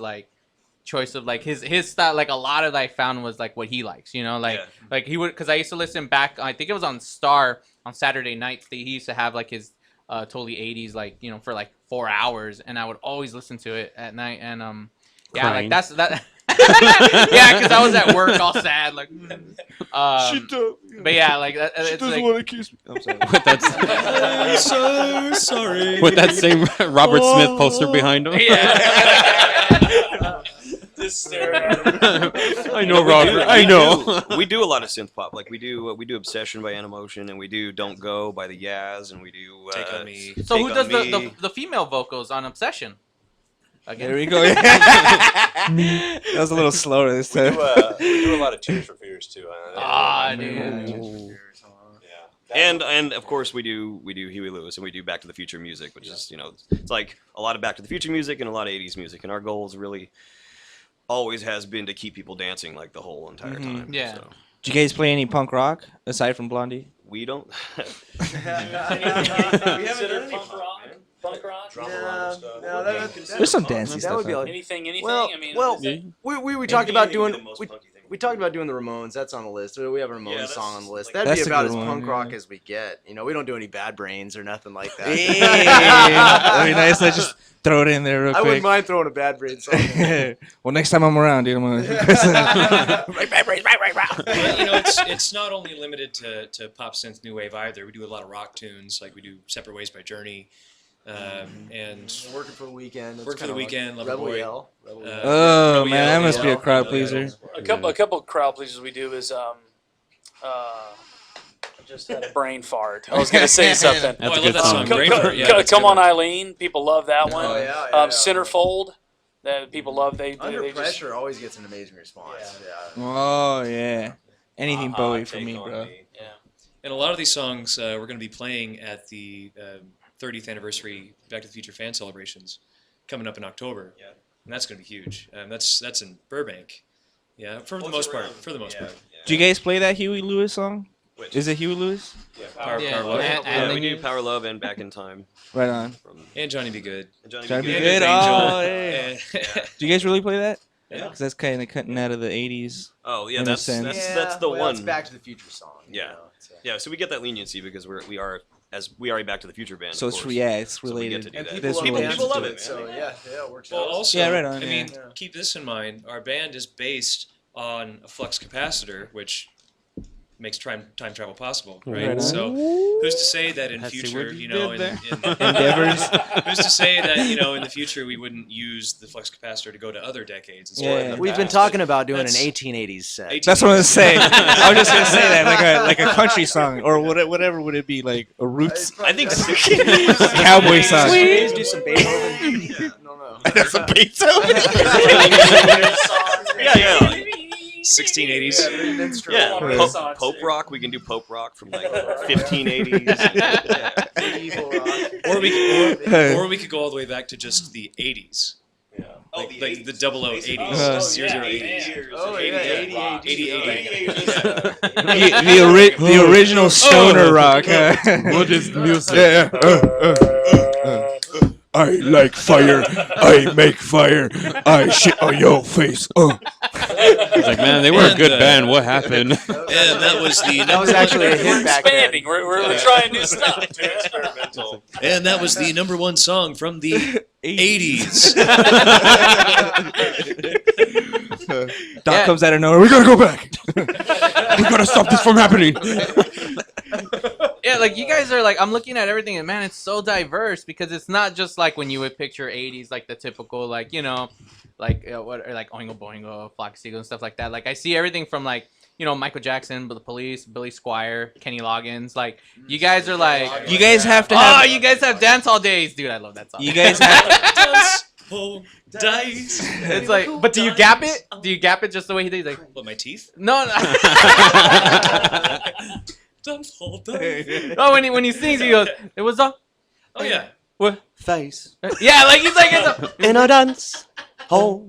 choice of his style. A lot of I found was what he likes, he would, because I used to listen back, I think it was on Star on Saturday nights, he used to have his totally 80s for 4 hours, and I would always listen to it at night, and Crying. that's that. Yeah, because I was at work all sad, but yeah, She it's doesn't want to kiss me. I'm sorry. With that, I'm so sorry. with that same Robert Smith poster behind him. Yeah. Just staring at him. I know, Robert. I know. We do a lot of synth pop. We do Obsession by Animotion, and we do Don't Go by the Yaz, and we do Take On Me. So Take who On does Me. the female vocals on Obsession? Again. There we go. That was a little slower this time. We do a lot of Tears for Fears too. Dude. And of course we do Huey Lewis, and we do Back to the Future music, which is it's a lot of Back to the Future music and a lot of 80s music, and our goal is really always has been to keep people dancing the whole entire time. Yeah. So. Do you guys play any punk rock aside from Blondie? We don't. We haven't done any punk rock. There's some dancey stuff. Anything. Well, I mean, we talked about doing we talked about doing the Ramones. That's on the list. We have a Ramones song on the list. That'd be about as punk rock as we get. We don't do any Bad Brains or nothing like that. That'd be nice. I just throw it in there real I quick. wouldn't mind throwing a Bad Brain song. Well, next time I'm around, dude, I'm gonna. But, it's not only limited to pop synth new wave either. We do a lot of rock tunes, like we do "Separate Ways" by Journey, and Working for the Weekend. "Work for the Weekend," "Lover Rebel Boy." Yell. Oh Rebel man, that Yell, must be a Yell, crowd Rebel Yell. pleaser. A couple of crowd pleasers we do is just had a brain fart. I was gonna say something. That's a good song. Come on, Eileen. People love that one. Oh, yeah, Centerfold. That people love. They Under just, Pressure always gets an amazing response. Yeah. Oh yeah, anything Bowie for me, bro. And a lot of these songs we're going to be playing at the 30th anniversary Back to the Future fan celebrations coming up in October. Yeah. And that's going to be huge. That's in Burbank. Yeah, for the most part. Do you guys play that Huey Lewis song? Which? Is it Huey Lewis? Yeah, Power Love. Yeah, we do Power Love and Back in Time. Right on. And Johnny Be Good. Johnny Be And Good. Angel. Oh, yeah. Do you guys really play that? Yeah. Because that's kind of cutting out of the '80s. Oh yeah, in a that's sense. the well, one. It's Back to the Future song. Yeah, yeah. So we get that leniency because we are a Back to the Future band. So of it's course. it's So we get related. to do And that. people love it. So yeah, it works Well, out. also, Yeah, right on, I mean, yeah. keep this in mind. Our band is based on a flux capacitor, which makes time travel possible, right? Right on. So, who's to say that in I see future, what you in did Endeavors. who's to say that in the future we wouldn't use the flux capacitor to go to other decades? And Yeah. We've been talking about doing an 1880s set. That's what I was saying. I was just gonna say that, like a country song or whatever would it be, like a roots? I think cowboy song. Please do some Beethoven. Yeah, no. That's a Beethoven. Yeah. 1680s. Yeah, Pope rock. We can do Pope rock from like 1580s. Or we could go all the way back to just the 80s. Yeah. Like the 0080s, 0080s. Oh, yeah, 80. The original stoner rock. What is music? I like fire. I make fire. I shit on your face. He's like, man, they were a good band. What happened? And that was actually a hit back then. expanding. We're trying new stuff. Experimental. And that was the #1 song from the 80s. Doc comes out of nowhere. We gotta go back. We gotta stop this from happening. Yeah, like you guys are like, I'm looking at everything and man, it's so diverse because it's not just like when you would picture 80s, like the typical, like, like what, or like Oingo Boingo, Flock Seagull and stuff like that. Like I see everything from like, Michael Jackson, The Police, Billy Squier, Kenny Loggins. Like you guys are like, You guys have to have. oh, you guys have dance all days, dude. I love that song. You guys have. Dance, hold, dice. It's like, but do you gap it? Do you gap it just the way he did? He's like, What, my teeth? no. Dance, hold, dice. Oh, when he sings, he goes, it was a. Oh, yeah. What? Face. Yeah, like he's like, it's In a dance. Whole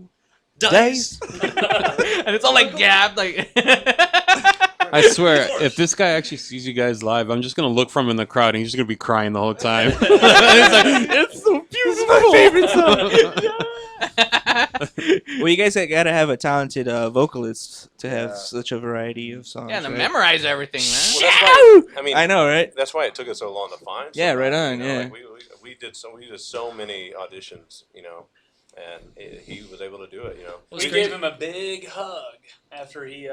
Dice. and it's all like gapped, like. I swear, if this guy actually sees you guys live, I'm just gonna look from him in the crowd and he's just gonna be crying the whole time. It's so beautiful. My favorite song. Well, you guys gotta have a talented vocalist to have such a variety of songs. Yeah, and to right? memorize everything, man. Well, that's why, I know, right? That's why it took us so long to find. Yeah, right somebody, on, you know, yeah. like we did so many auditions, and he was able to do it. We gave him a big hug after he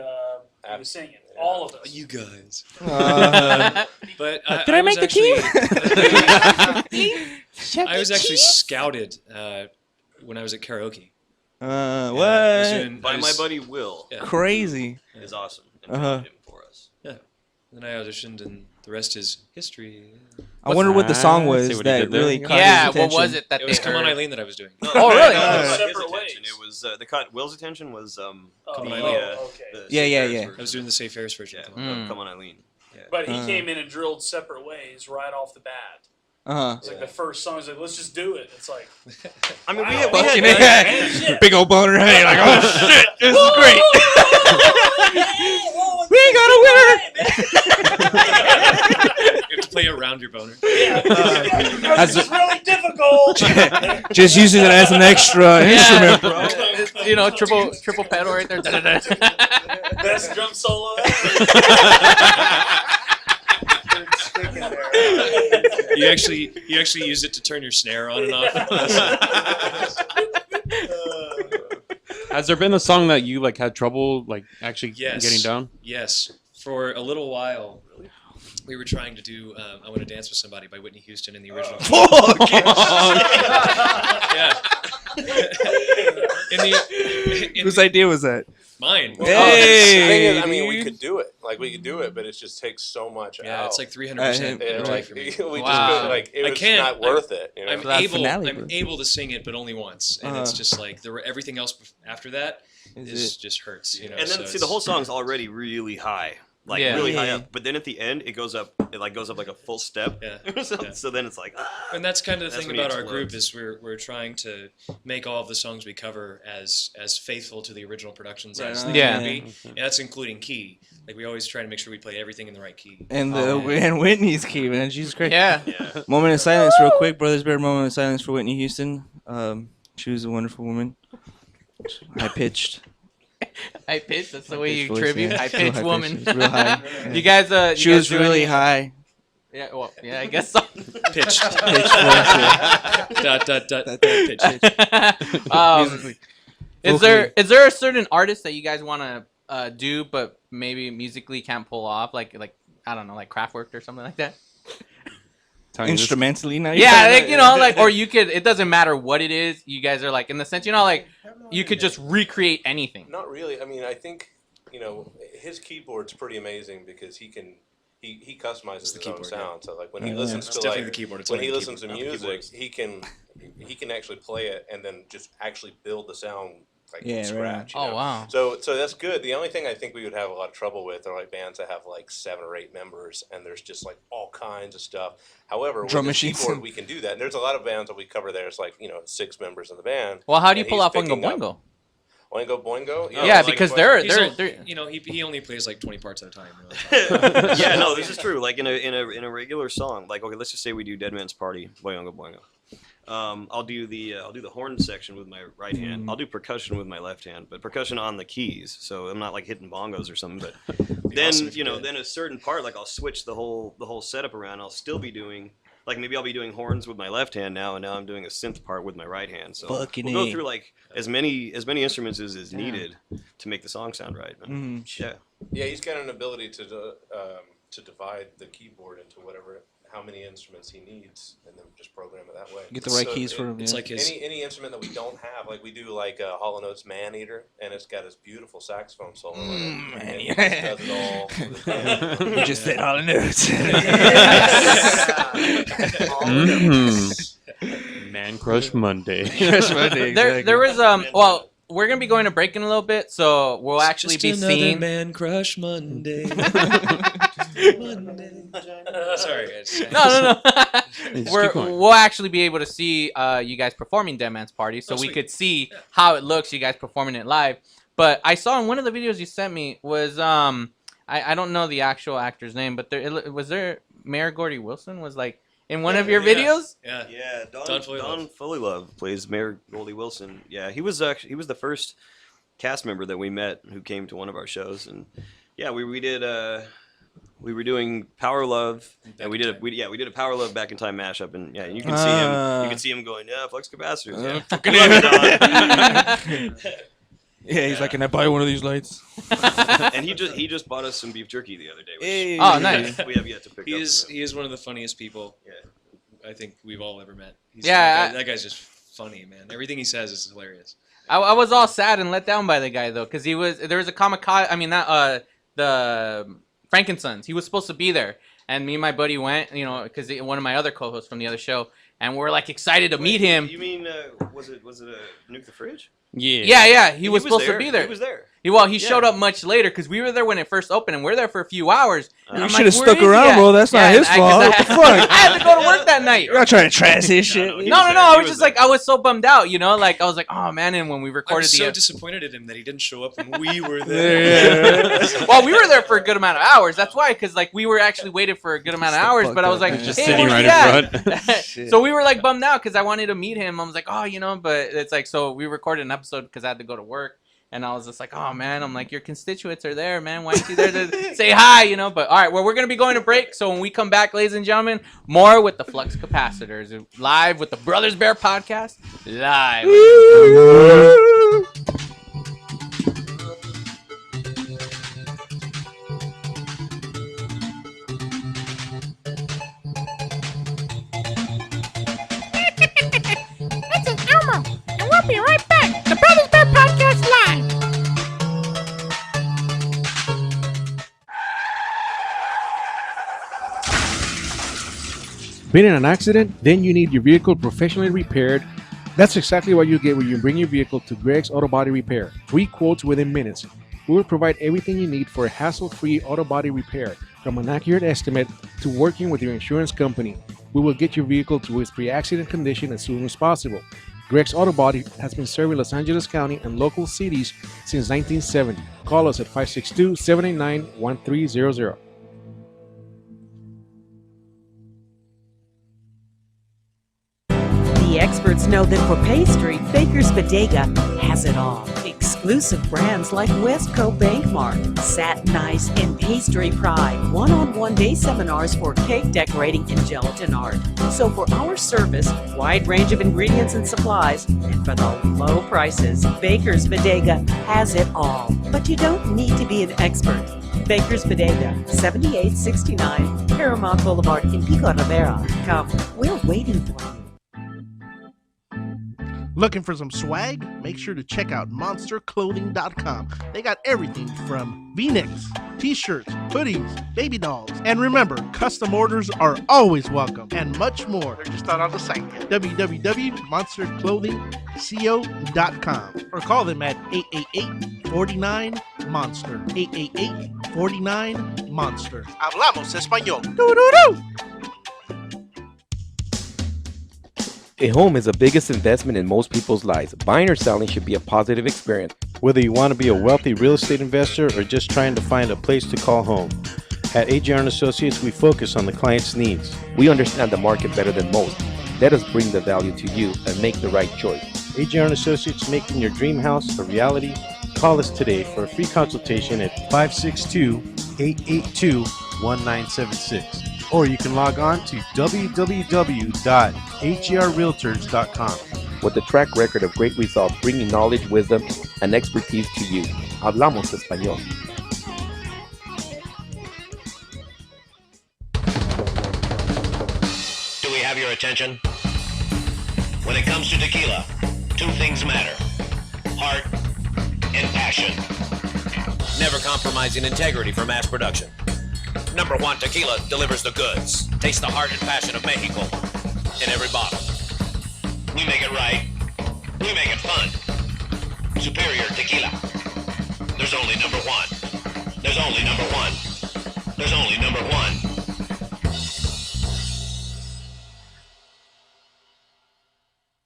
was singing. All of us. You guys. But But did I make the team? I was actually scouted when I was at karaoke. What? By my buddy Will. Yeah. Crazy. Is awesome. And Uh-huh. found him for us. Yeah. Then I auditioned, and the rest is history. I wonder what the song was see what he that did there. really caught Yeah, his what attention. was it that It was they "Come On heard? Eileen" that I was doing. Oh, really? His Separate attention. ways. It was Will's attention was Come On the, Eileen. okay. the Yeah, Safe yeah, Airs yeah. version. I was doing the Safe Airs version. Yeah, Mm. Come On Eileen. But he came in and drilled Separate Ways right off the bat. It's like the first song. He's like, let's just do it. It's like, I mean, wow, we had man, shit. Big old boner. Hey, like, oh shit, this is great. We ain't gonna win. You have to play around your boner. This is really difficult. Just using it as an extra instrument, bro. Triple pedal right there. Best drum solo. You actually use it to turn your snare on and off. Has there been a song that you like had trouble like actually getting down? Yes. For a little while, we were trying to do "I Want to Dance with Somebody" by Whitney Houston in the original. Yeah. Whose idea was that? Mine. Well, the thing is, I mean, we could do it. Like, we could do it, but it just takes so much out. It's like 300%. Like, for me. we just couldn't, like, it was not worth it. You know? I'm able to sing it, but only once, and it's just like everything else after that just hurts. You know. And then see, the whole song's already really high. Like really high up, but then at the end it goes up. It like goes up like a full step. Yeah. So then it's like. And that's kind of the thing about our group explodes. is we're trying to make all of the songs we cover as faithful to the original productions as they can be. And that's including key. Like we always try to make sure we play everything in the right key. And and Whitney's key, man, she's great. Yeah. Moment of silence, real quick, Brothers Bear. Moment of silence for Whitney Houston. She was a wonderful woman. High pitched. High pitch. That's the way you voice, tribute. yeah. High pitched woman. It was real high. Yeah. You guys. She was really high. Yeah. Well. Yeah. I guess so. Pitched. Pitch. Is there a certain artist that you guys want to do, but maybe musically can't pull off, like I don't know, like Kraftwerk or something like that? Instrumentally now. Yeah, like like, or you could. It doesn't matter what it is. You guys are like in the sense, like you could just recreate anything. Not really. I mean, I think his keyboard's pretty amazing because he customizes his own sound. So like when he listens to definitely the keyboard. It's when he only listens to keyboard, music, he can actually play it and then just actually build the sound like Yeah, from scratch. right. Oh, wow. So that's good. The only thing I think we would have a lot of trouble with are like bands that have like 7 or 8 members and there's just like all kinds of stuff. However, with Drum the machines. keyboard we can do that. And there's a lot of bands that we cover. There's like 6 members in the band. Well, how do you and pull he's off Oingo picking up- Boingo? Oingo Boingo? Yeah, because they're he only plays like 20 parts at a time. Yeah, no, this is true. Like in a regular song, like okay, let's just say we do Dead Man's Party, Boingo Boingo. I'll do the horn section with my right hand. I'll do percussion with my left hand, but percussion on the keys. So I'm not like hitting bongos or something. But then then a certain part, like I'll switch the whole setup around. I'll still be doing like maybe I'll be doing horns with my left hand now, and now I'm doing a synth part with my right hand. So we'll go through like as many instruments as is needed to make the song sound right. Yeah. Yeah, he's got an ability to divide the keyboard into how many instruments he needs, and then just program it that way. Get the right keys for him. It's like his any instrument that we don't have, like we do like Hall & Oates Man Eater, and it's got this beautiful saxophone solo. And he just does it all. You just said Hall & Oates. Man Crush Monday. Crush Monday. Exactly. There was well, we're gonna be going to break in a little bit, so we'll actually just be another seeing Man Crush Monday. Sorry. No. Just keep going. We'll actually be able to see you guys performing Dead Man's Party, so we sweet. could see how it looks, you guys performing it live. But I saw in one of the videos you sent me was I don't know the actual actor's name, but was there Mayor Gordy Wilson was like in one of your videos? Yeah. Don Fullylove plays Mayor Goldie Wilson. Yeah, he was the first cast member that we met who came to one of our shows, and yeah, we were doing Power Love, and we did a Power Love Back in Time mashup, and yeah, you can see him. You can see him going, yeah, flux capacitors. Yeah, fucking yeah, he's like, can I buy one of these lights? And he just bought us some beef jerky the other day. Which Oh, nice. We have yet to pick up. He is one of the funniest people. I think we've all ever met. That guy's just funny, man. Everything he says is hilarious. I was all sad and let down by the guy though, because there was a kamikaze. I mean, the Frankensons. He was supposed to be there, and me and my buddy went. Because one of my other co-hosts from the other show, and we're like excited to meet him. You mean was it a Nuke the Fridge? Yeah. He was supposed to be there. He was there. He showed up much later because we were there when it first opened, and we're there for a few hours. You should have stuck around, bro. That's not his fault. What the fuck? I had to go to work that night. You're not trying to trash his shit. No. I was just like, I was so bummed out, Like I was like, oh man. And when we I recorded was so disappointed in him that he didn't show up when we were there. Well, we were there for a good amount of hours. That's why, because like we were actually waited for a good amount of hours. But I was like, just hey, sitting where's right he in front. at? So we were like bummed out because I wanted to meet him. I was like, but it's like, so we recorded an episode because I had to go to work. And I was just like, oh man, I'm like, your constituents are there, man. Why aren't you there to say hi, you know? But all right, well, we're going to be going to break. So when we come back, ladies and gentlemen, more with the Flux Capacitors, live with the Brothers Bear podcast, live. This is Elmo, and we'll be right back. The Brothers Bear Podcast Live. Been in an accident? Then you need your vehicle professionally repaired. That's exactly what you get when you bring your vehicle to Greg's Auto Body Repair. Free quotes within minutes. We will provide everything you need for a hassle-free auto body repair, from an accurate estimate to working with your insurance company. We will get your vehicle to its pre-accident condition as soon as possible. Greg's Auto Body has been serving Los Angeles County and local cities since 1970. Call us at 562-789-1300. The experts know that for pastry, Baker's Bodega has it all. Exclusive brands like Westco Bankmark, Satin Ice, and Pastry Pride. One-on-one day seminars for cake decorating and gelatin art. So for our service, wide range of ingredients and supplies, and for the low prices, Baker's Bodega has it all. But you don't need to be an expert. Baker's Bodega, 7869 Paramount Boulevard in Pico Rivera. Come, we're waiting for you. Looking for some swag? Make sure to check out monsterclothing.com. They got everything from V-necks, t-shirts, hoodies, baby dolls. And remember, custom orders are always welcome, and much more. They're just not on the site yet. www.monsterclothingco.com or call them at 888-49-MONSTER. 888-49-MONSTER. Hablamos español. Doo-doo-doo! A home is the biggest investment in most people's lives. Buying or selling should be a positive experience. Whether you want to be a wealthy real estate investor or just trying to find a place to call home. At AJR & Associates, we focus on the client's needs. We understand the market better than most. Let us bring the value to you and make the right choice. AJR & Associates, making your dream house a reality. Call us today for a free consultation at 562-882-1976. Or you can log on to www.agrrealtors.com. With a track record of great results, bringing knowledge, wisdom, and expertise to you. Hablamos español. Do we have your attention? When it comes to tequila, two things matter: heart and passion. Never compromising integrity for mass production. Number one tequila delivers the goods. Taste the heart and passion of Mexico in every bottle. We make it right. We make it fun. Superior tequila. There's only number one. There's only number one. There's only number one.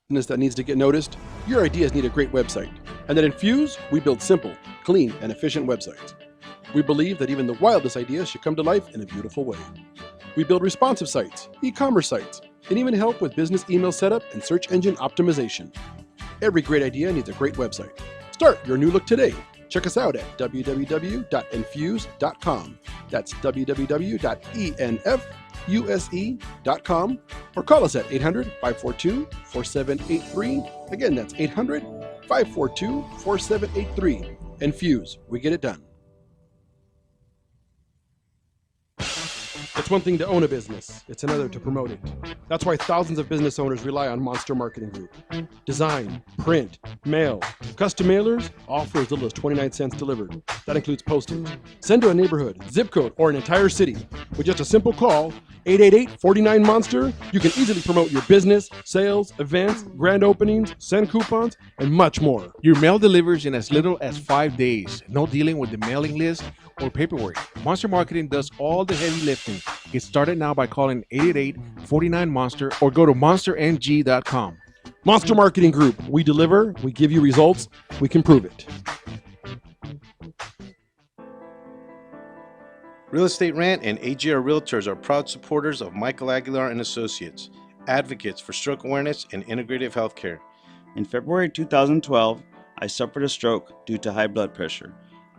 Business that needs to get noticed? Your ideas need a great website. And at Infuse, we build simple, clean, and efficient websites. We believe that even the wildest ideas should come to life in a beautiful way. We build responsive sites, e-commerce sites, and even help with business email setup and search engine optimization. Every great idea needs a great website. Start your new look today. Check us out at www.infuse.com. That's www.enfuse.com, or call us at 800-542-4783. Again, that's 800-542-4783. Infuse, we get it done. It's one thing to own a business, it's another to promote it. That's why thousands of business owners rely on Monster Marketing Group. Design, print, mail, custom mailers, all for as little as 29 cents delivered. That includes postage. Send to a neighborhood, zip code, or an entire city. With just a simple call, 888-49-MONSTER, you can easily promote your business, sales, events, grand openings, send coupons, and much more. Your mail delivers in as little as 5 days. No dealing with the mailing list or paperwork. Monster Marketing does all the heavy lifting. Get started now by calling 888-49-MONSTER or go to monstermg.com. Monster Marketing Group. We deliver, we give you results, we can prove it. Real Estate Rant and AGR Realtors are proud supporters of Michael Aguilar and Associates, advocates for stroke awareness and integrative healthcare. In February 2012, I suffered a stroke due to high blood pressure.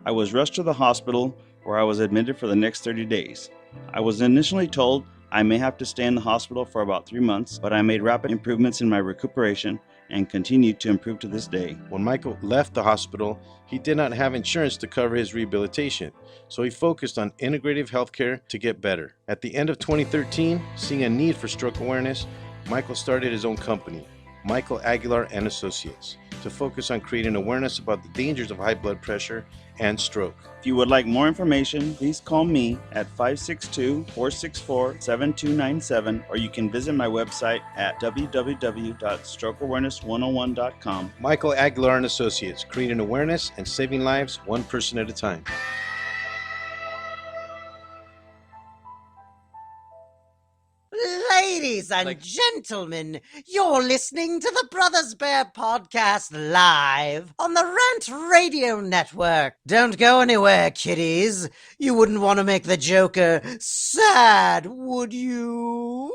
I was rushed to the hospital where I was admitted for the next 30 days. I was initially told I may have to stay in the hospital for about 3 months, but I made rapid improvements in my recuperation and continued to improve to this day. When Michael left the hospital, he did not have insurance to cover his rehabilitation, so he focused on integrative healthcare to get better. At the end of 2013, seeing a need for stroke awareness, Michael started his own company, Michael Aguilar and Associates, to focus on creating awareness about the dangers of high blood pressure and stroke. If you would like more information, please call me at 562-464-7297, or you can visit my website at www.strokeawareness101.com. Michael Aguilar and Associates, creating awareness and saving lives one person at a time. Ladies and gentlemen, you're listening to the Brothers Bear podcast live on the Rant Radio Network. Don't go anywhere, kiddies. You wouldn't want to make the Joker sad, would you?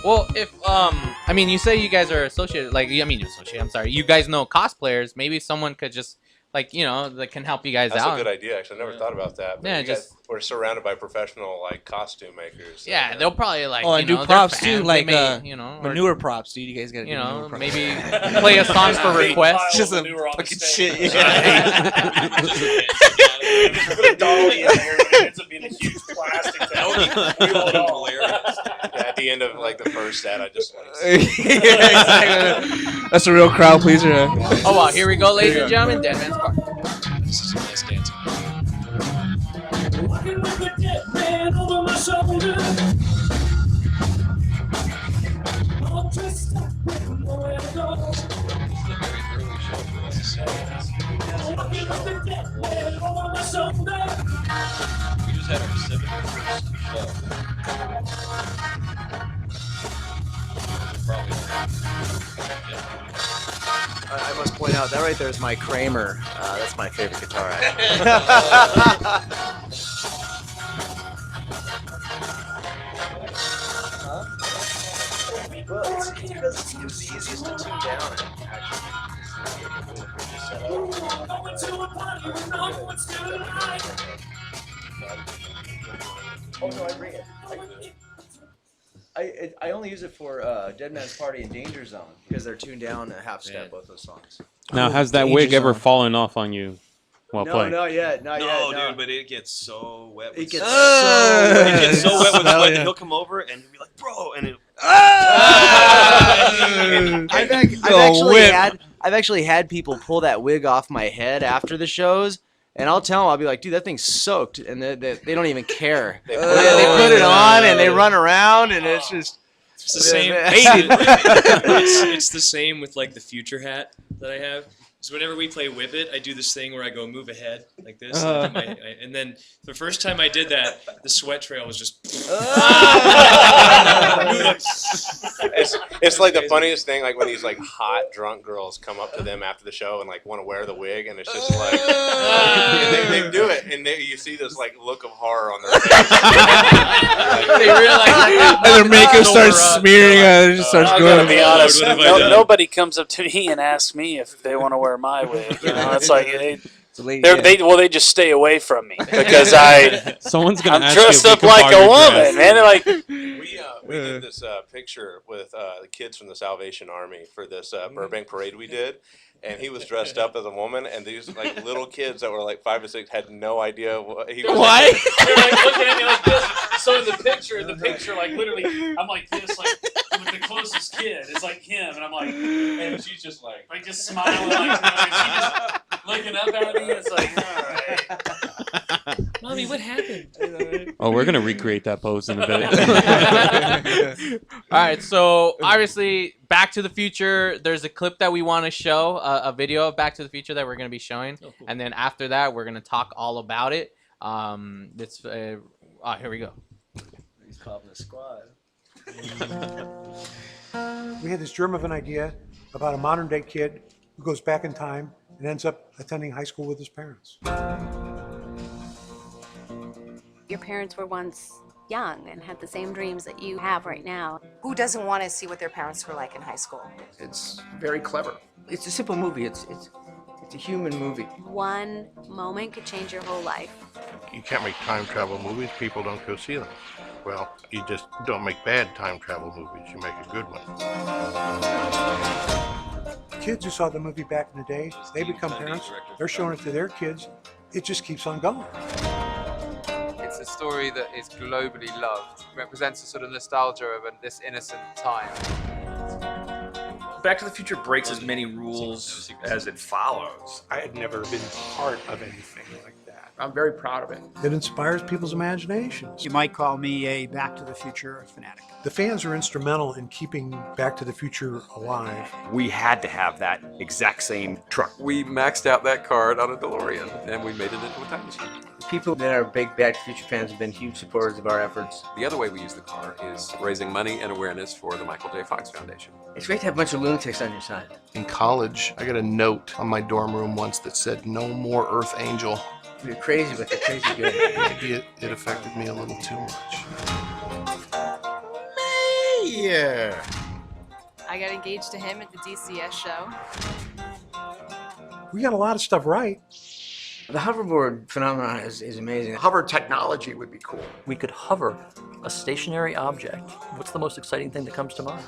Well, if I mean, you say you guys are associated, like, I mean, you're associated. I'm sorry, you guys know cosplayers. Maybe someone could just, like, you know, that can help you guys That's out. a good idea. Actually, I never thought about that. But Yeah, you guys, we're surrounded by professional like costume makers. Yeah, they'll probably like. Oh, you and know, do they're props fans. too, They like may, you know, or- manure props, dude. You guys got to you do know, manure props. maybe play a song for requests. Just a manure on the fucking stage. shit. Just put a dolly in there and it ends up being a huge plastic thing. Yeah, at the end of like the first set, I just like. Exactly. That's a real crowd pleaser. Huh? Oh, wow, here we go, ladies and gentlemen. Dead Man's Park. This is a nice dancing. Walking with the dead man over my shoulder. All dressed up with nowhere to go. Walking with the dead man over my shoulder. We just had our 71st show. I must point out that right there is my Kramer. That's my favorite guitar. Well, it's because it was the easiest to tune down. Oh no, I bring it. I only use it for Dead Man's Party and Danger Zone because they're tuned down a half step, both those songs. Now, has that wig ever fallen off on you while No, playing? not yet. Not yet. No, No, dude, but it gets so wet. It gets It gets so wet with Smell sweat ya. that he'll come over and he'll be like, bro, and it. I've actually had people pull that wig off my head after the shows, and I'll tell them, I'll be like, dude, that thing's soaked, and they don't even care. They put it on and they run around, and it's just. It's the same. It's the same with like the future hat that I have. So whenever we play Whip It, I do this thing where I go move ahead like this, and then the first time I did that, the sweat trail was just. It's like the funniest thing, like when these like hot drunk girls come up to them after the show and like want to wear the wig, and it's just like they do it, and you see this like look of horror on their face. They realize and their makeup starts smearing. It just starts I'm going. gonna be honest. Nobody comes up to me and asks me if they want to wear my wig. You know, it's like they just stay away from me because Someone's gonna I'm ask you dressed if up you can like borrow a your woman, dress. man. They're like, We did this picture with the kids from the Salvation Army for this Burbank parade we did, and he was dressed up as a woman, and these like little kids that were like 5 or 6 had no idea what he was. why? They're like looking at me like this. So in the picture, like literally, I'm like this, like with the closest kid. It's like him, and I'm like, and she's just like just smiling, like, and she's just looking up at me. It's like, all right, Mommy, what happened? Oh, we're gonna recreate that pose in a bit. All right, so obviously, Back to the Future. There's a clip that we want to show, a video of Back to the Future that we're going to be showing, and then after that, we're going to talk all about it. Here we go. He's calling the squad. We had this germ of an idea about a modern day kid who goes back in time and ends up attending high school with his parents. Your parents were once young and had the same dreams that you have right now. Who doesn't want to see what their parents were like in high school? It's very clever. It's a simple movie. It's a human movie. One moment could change your whole life. You can't make time travel movies. People don't go see them. Well, you just don't make bad time travel movies. You make a good one. Kids who saw the movie back in the day, they become parents, they're showing it to their kids. It just keeps on going. It's a story that is globally loved. It represents a sort of nostalgia of this innocent time. Back to the Future breaks as many rules as it follows. I had never been part of anything like that. I'm very proud of it. It inspires people's imaginations. You might call me a Back to the Future fanatic. The fans are instrumental in keeping Back to the Future alive. We had to have that exact same truck. We maxed out that card on a DeLorean and we made it into a time machine. People that are big Back to the Future fans have been huge supporters of our efforts. The other way we use the car is raising money and awareness for the Michael J. Fox Foundation. It's great to have a bunch of lunatics on your side. In college, I got a note on my dorm room once that said, "No more Earth Angel." You're crazy, but they're crazy good. Maybe it affected me a little too much. Yeah. I got engaged to him at the DCS show. We got a lot of stuff right. The hoverboard phenomenon is amazing. Hover technology would be cool. We could hover a stationary object. What's the most exciting thing that comes to mind?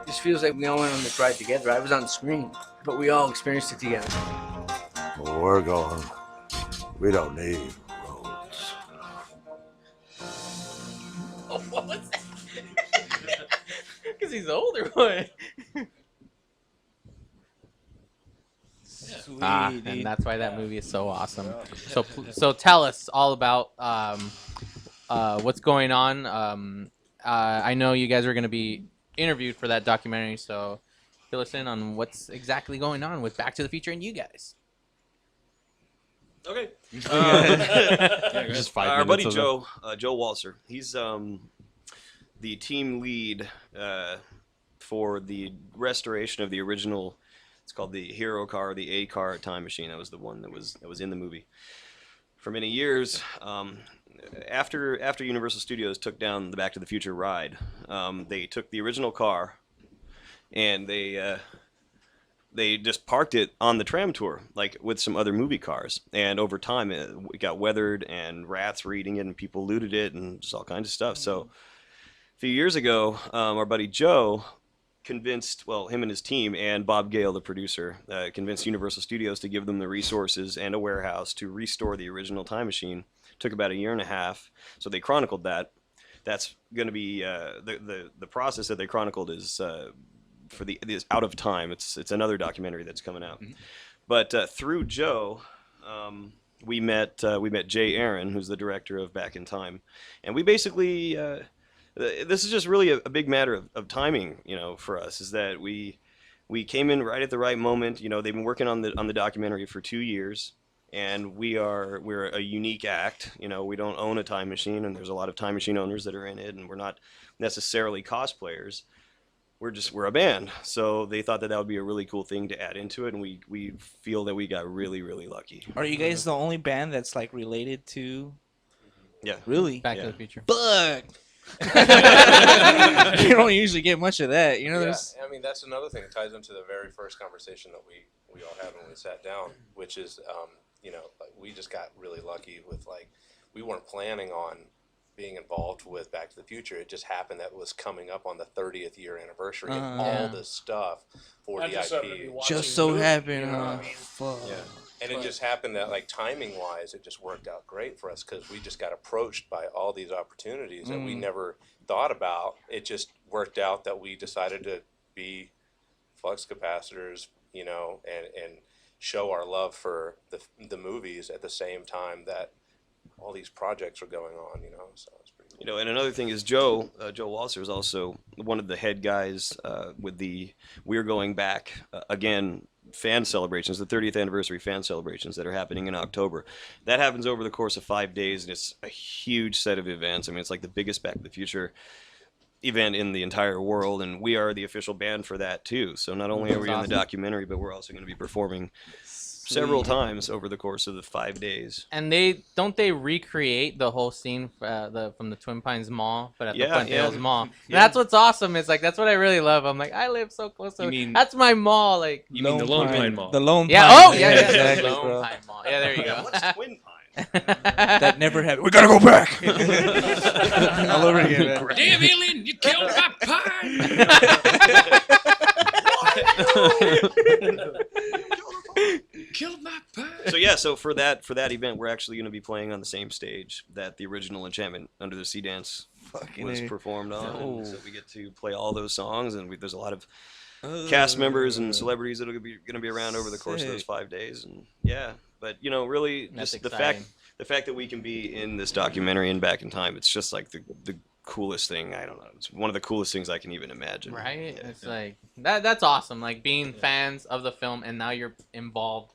This feels like we all went on this ride together. I was on the screen, but we all experienced it together. Where we're going, we don't need roads. Oh, what was that? Because he's the older one. And that's why that movie is so awesome. So tell us all about what's going on. I know you guys are going to be interviewed for that documentary, so fill us in on what's exactly going on with Back to the Future and you guys. Okay. Just 5 our minutes buddy of it. Joe Walser. He's the team lead for the restoration of the original. It's called the Hero Car, the A Car Time Machine. That was the one that was in the movie for many years. After Universal Studios took down the Back to the Future ride, they took the original car and they just parked it on the tram tour, like with some other movie cars. And over time, it got weathered, and rats were eating it, and people looted it, and just all kinds of stuff. So a few years ago, our buddy Joe convinced, well, him and his team, and Bob Gale, the producer, convinced Universal Studios to give them the resources and a warehouse to restore the original time machine. Took about 1.5 years, so they chronicled that. That's going to be the process that they chronicled is is Out of Time. It's another documentary that's coming out. Mm-hmm. But through Joe, we met Jay Aaron, who's the director of Back in Time, and we basically this is just really a big matter of timing, for us. Is that we came in right at the right moment. They've been working on the documentary for 2 years. And we're a unique act. We don't own a time machine, and there's a lot of time machine owners that are in it, and we're not necessarily cosplayers. We're a band. So they thought that would be a really cool thing to add into it, and we feel that we got really, really lucky. Are you guys the only band that's like related to? Yeah. Really? Back to the Future. But you don't usually get much of that, There's I mean, that's another thing that ties into the very first conversation that we all had when we sat down, which is, we just got really lucky with we weren't planning on being involved with Back to the Future. It just happened that it was coming up on the 30th year anniversary and all this stuff for the IP. Just so happened. Yeah. And it just happened that timing wise, it just worked out great for us because we just got approached by all these opportunities that we never thought about. It just worked out that we decided to be flux capacitors, and show our love for the movies at the same time that all these projects are going on, so it's pretty cool. And another thing is Joe Walser is also one of the head guys with the We're Going Back again fan celebrations, the 30th anniversary fan celebrations that are happening in October. That happens over the course of 5 days, and it's a huge set of events. I mean, it's like the biggest Back to the Future event in the entire world, and we are the official band for that too. So not only are we in the documentary, but we're also going to be performing several times over the course of the 5 days. And they recreate the whole scene from the Twin Pines Mall, but at the Puente Hills Mall. And that's what's awesome. It's like that's what I really love. I'm like, I live so close to that's my mall. Like you mean the Lone Pine Mall? The Lone Pine. Yeah. Oh yeah. Exactly, the Lone Pine Mall. Yeah, there you go. What's Twin Pine? That never happened. We gotta go back. All over again, man. Damn alien, you killed my pine. Killed my pine. So yeah, so for that event, we're actually going to be playing on the same stage that the original Enchantment Under the Sea Dance was performed on. And so we get to play all those songs, and there's a lot of cast members and celebrities that are going to be around over the course of those 5 days. And yeah, but you know, really, just the fact that we can be in this documentary and back in time, it's just like the coolest thing. I don't know. It's one of the coolest things I can even imagine. Right? Yeah, it's like that's awesome. Like being fans of the film, and now you're involved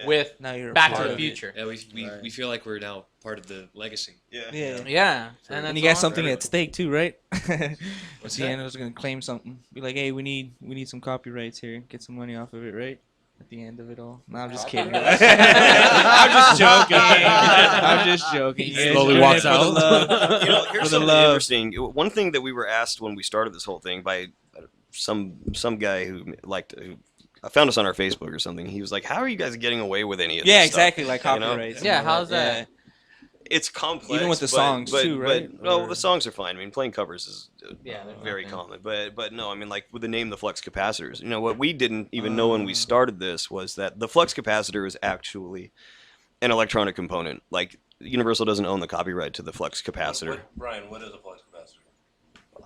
with Back to the Future. Yeah, we feel like we're now part of the legacy. Yeah. And you got something at stake too, right? What's the that? end was gonna claim something. Be like, hey, we need some copyrights here. Get some money off of it, right? At the end of it all. No, I'm just kidding. I'm just joking. I'm just joking. He slowly walks out. You know, here's something interesting. One thing that we were asked when we started this whole thing by some guy who found us on our Facebook or something. He was like, "How are you guys getting away with any of this?" Yeah, stuff? exactly. Like copyrights. Yeah, how's that? It's complex, even with the songs too, right? But no, the songs are fine. I mean, playing covers is very common. But no, I mean, like with the name, the flux capacitors. You know, what we didn't even know when we started this was that the flux capacitor is actually an electronic component. Like Universal doesn't own the copyright to the flux capacitor. Brian, what is a flux capacitor?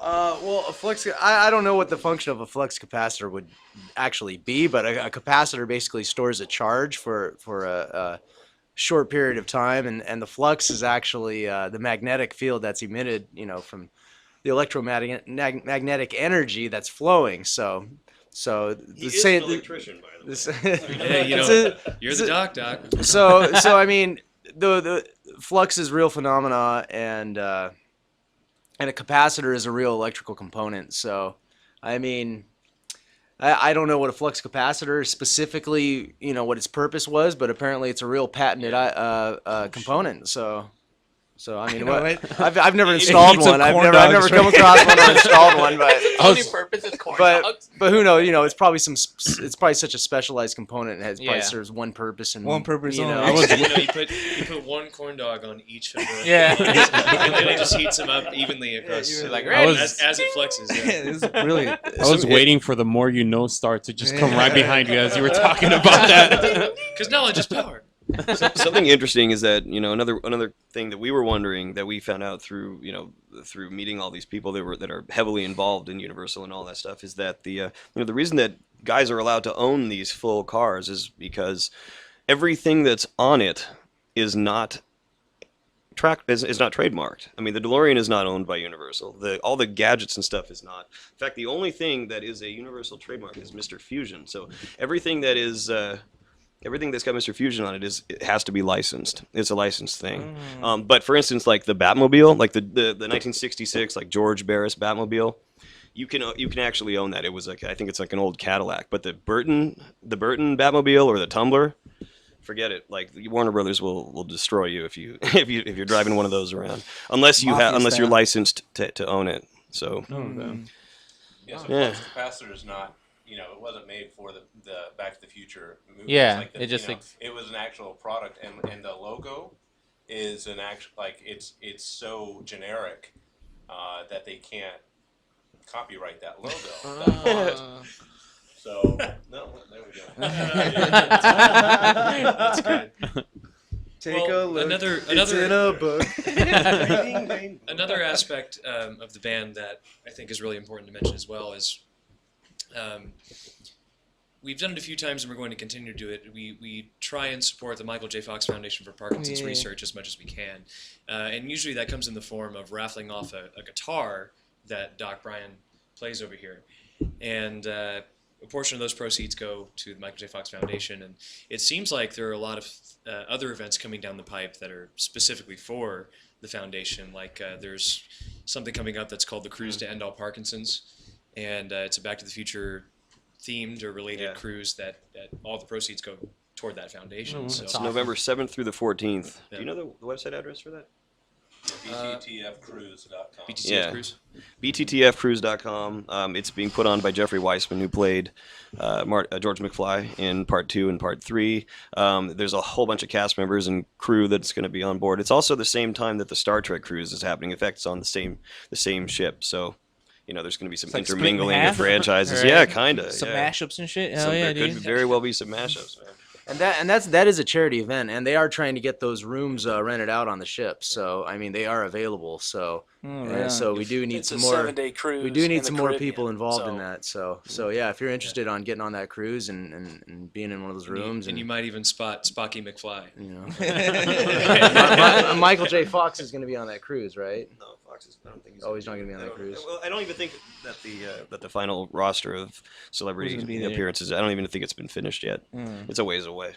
Well, a flux. I don't know what the function of a flux capacitor would actually be, but a capacitor basically stores a charge for a short period of time, and the flux is actually the magnetic field that's emitted, you know, from the electromagnetic energy that's flowing. So he is an electrician, by the way. Yeah, you know, you're the doc. So I mean, the flux is real phenomena, and a capacitor is a real electrical component. So, I mean, I don't know what a flux capacitor specifically, you know, what its purpose was, but apparently it's a real patented component. So I mean, I've never installed one. I've never come across one or installed one, but only purpose is corn dogs. But who knows? You know, it's probably such a specialized component. It probably serves one purpose and one purpose. You know, you put one corn dog on each of the and then it just heats them up evenly across. Like as it flexes. It's really. I was waiting for the more you know start to just come right behind you as you were talking about that. Because knowledge is power. Something interesting is that, you know, another thing that we were wondering that we found out through meeting all these people that are heavily involved in Universal and all that stuff is that the reason that guys are allowed to own these full cars is because everything that's on it is not trademarked. I mean, the DeLorean is not owned by Universal. All the gadgets and stuff is not. In fact, the only thing that is a Universal trademark is Mr. Fusion. So everything that is everything that's got Mr. Fusion on it has to be licensed. It's a licensed thing. But for instance, like the Batmobile, like the 1966 like George Barris Batmobile, you can actually own that. It was like, I think it's like an old Cadillac. But the Burton Batmobile or the Tumbler, forget it. Like Warner Brothers will destroy you if you're driving one of those around, unless you're licensed to own it. So flux capacitor is not. You know, it wasn't made for the Back to the Future movie. Yeah, it was an actual product, and the logo is an actual it's so generic that they can't copyright that logo. So no, there we go. That's good. Take a look. Another it's in a book. Another aspect of the band that I think is really important to mention as well is. We've done it a few times and we're going to continue to do it. We try and support the Michael J. Fox Foundation for Parkinson's Research as much as we can. And usually that comes in the form of raffling off a guitar that Doc Bryan plays over here. And a portion of those proceeds go to the Michael J. Fox Foundation, and it seems like there are a lot of other events coming down the pipe that are specifically for the foundation. Like there's something coming up that's called the Cruise to End All Parkinson's, and it's a Back to the Future themed or related cruise that all the proceeds go toward that foundation. So it's November 7th through the 14th. Do you know the website address for that? BTTFcruise.com. BTTF Cruise? BTTFcruise.com. It's being put on by Jeffrey Weissman, who played George McFly in Part 2 and Part 3. There's a whole bunch of cast members and crew that's going to be on board. It's also the same time that the Star Trek cruise is happening. In fact, it's on the same ship. So, there's going to be some It's like intermingling split in of half? franchises. Right. Yeah, kind of. Some mashups and shit. Hell yeah, there dude. could very well be some mashups, man. And that is a charity event, and they are trying to get those rooms rented out on the ship. So I mean, they are available. So so we do need It's some a more. 7-day cruise We do need in some the more Caribbean, people involved in so- that. So yeah, if you're interested on getting on that cruise and being in one of those rooms, and you might even spot Spocky McFly. Michael J. Fox is going to be on that cruise, right? No, Fox is. I don't think he's. Oh, he's not going to be on that cruise. Well, I don't even think that the final roster of Who's celebrity gonna be there? appearances. I don't even think it's been finished yet. Mm. It's a ways away.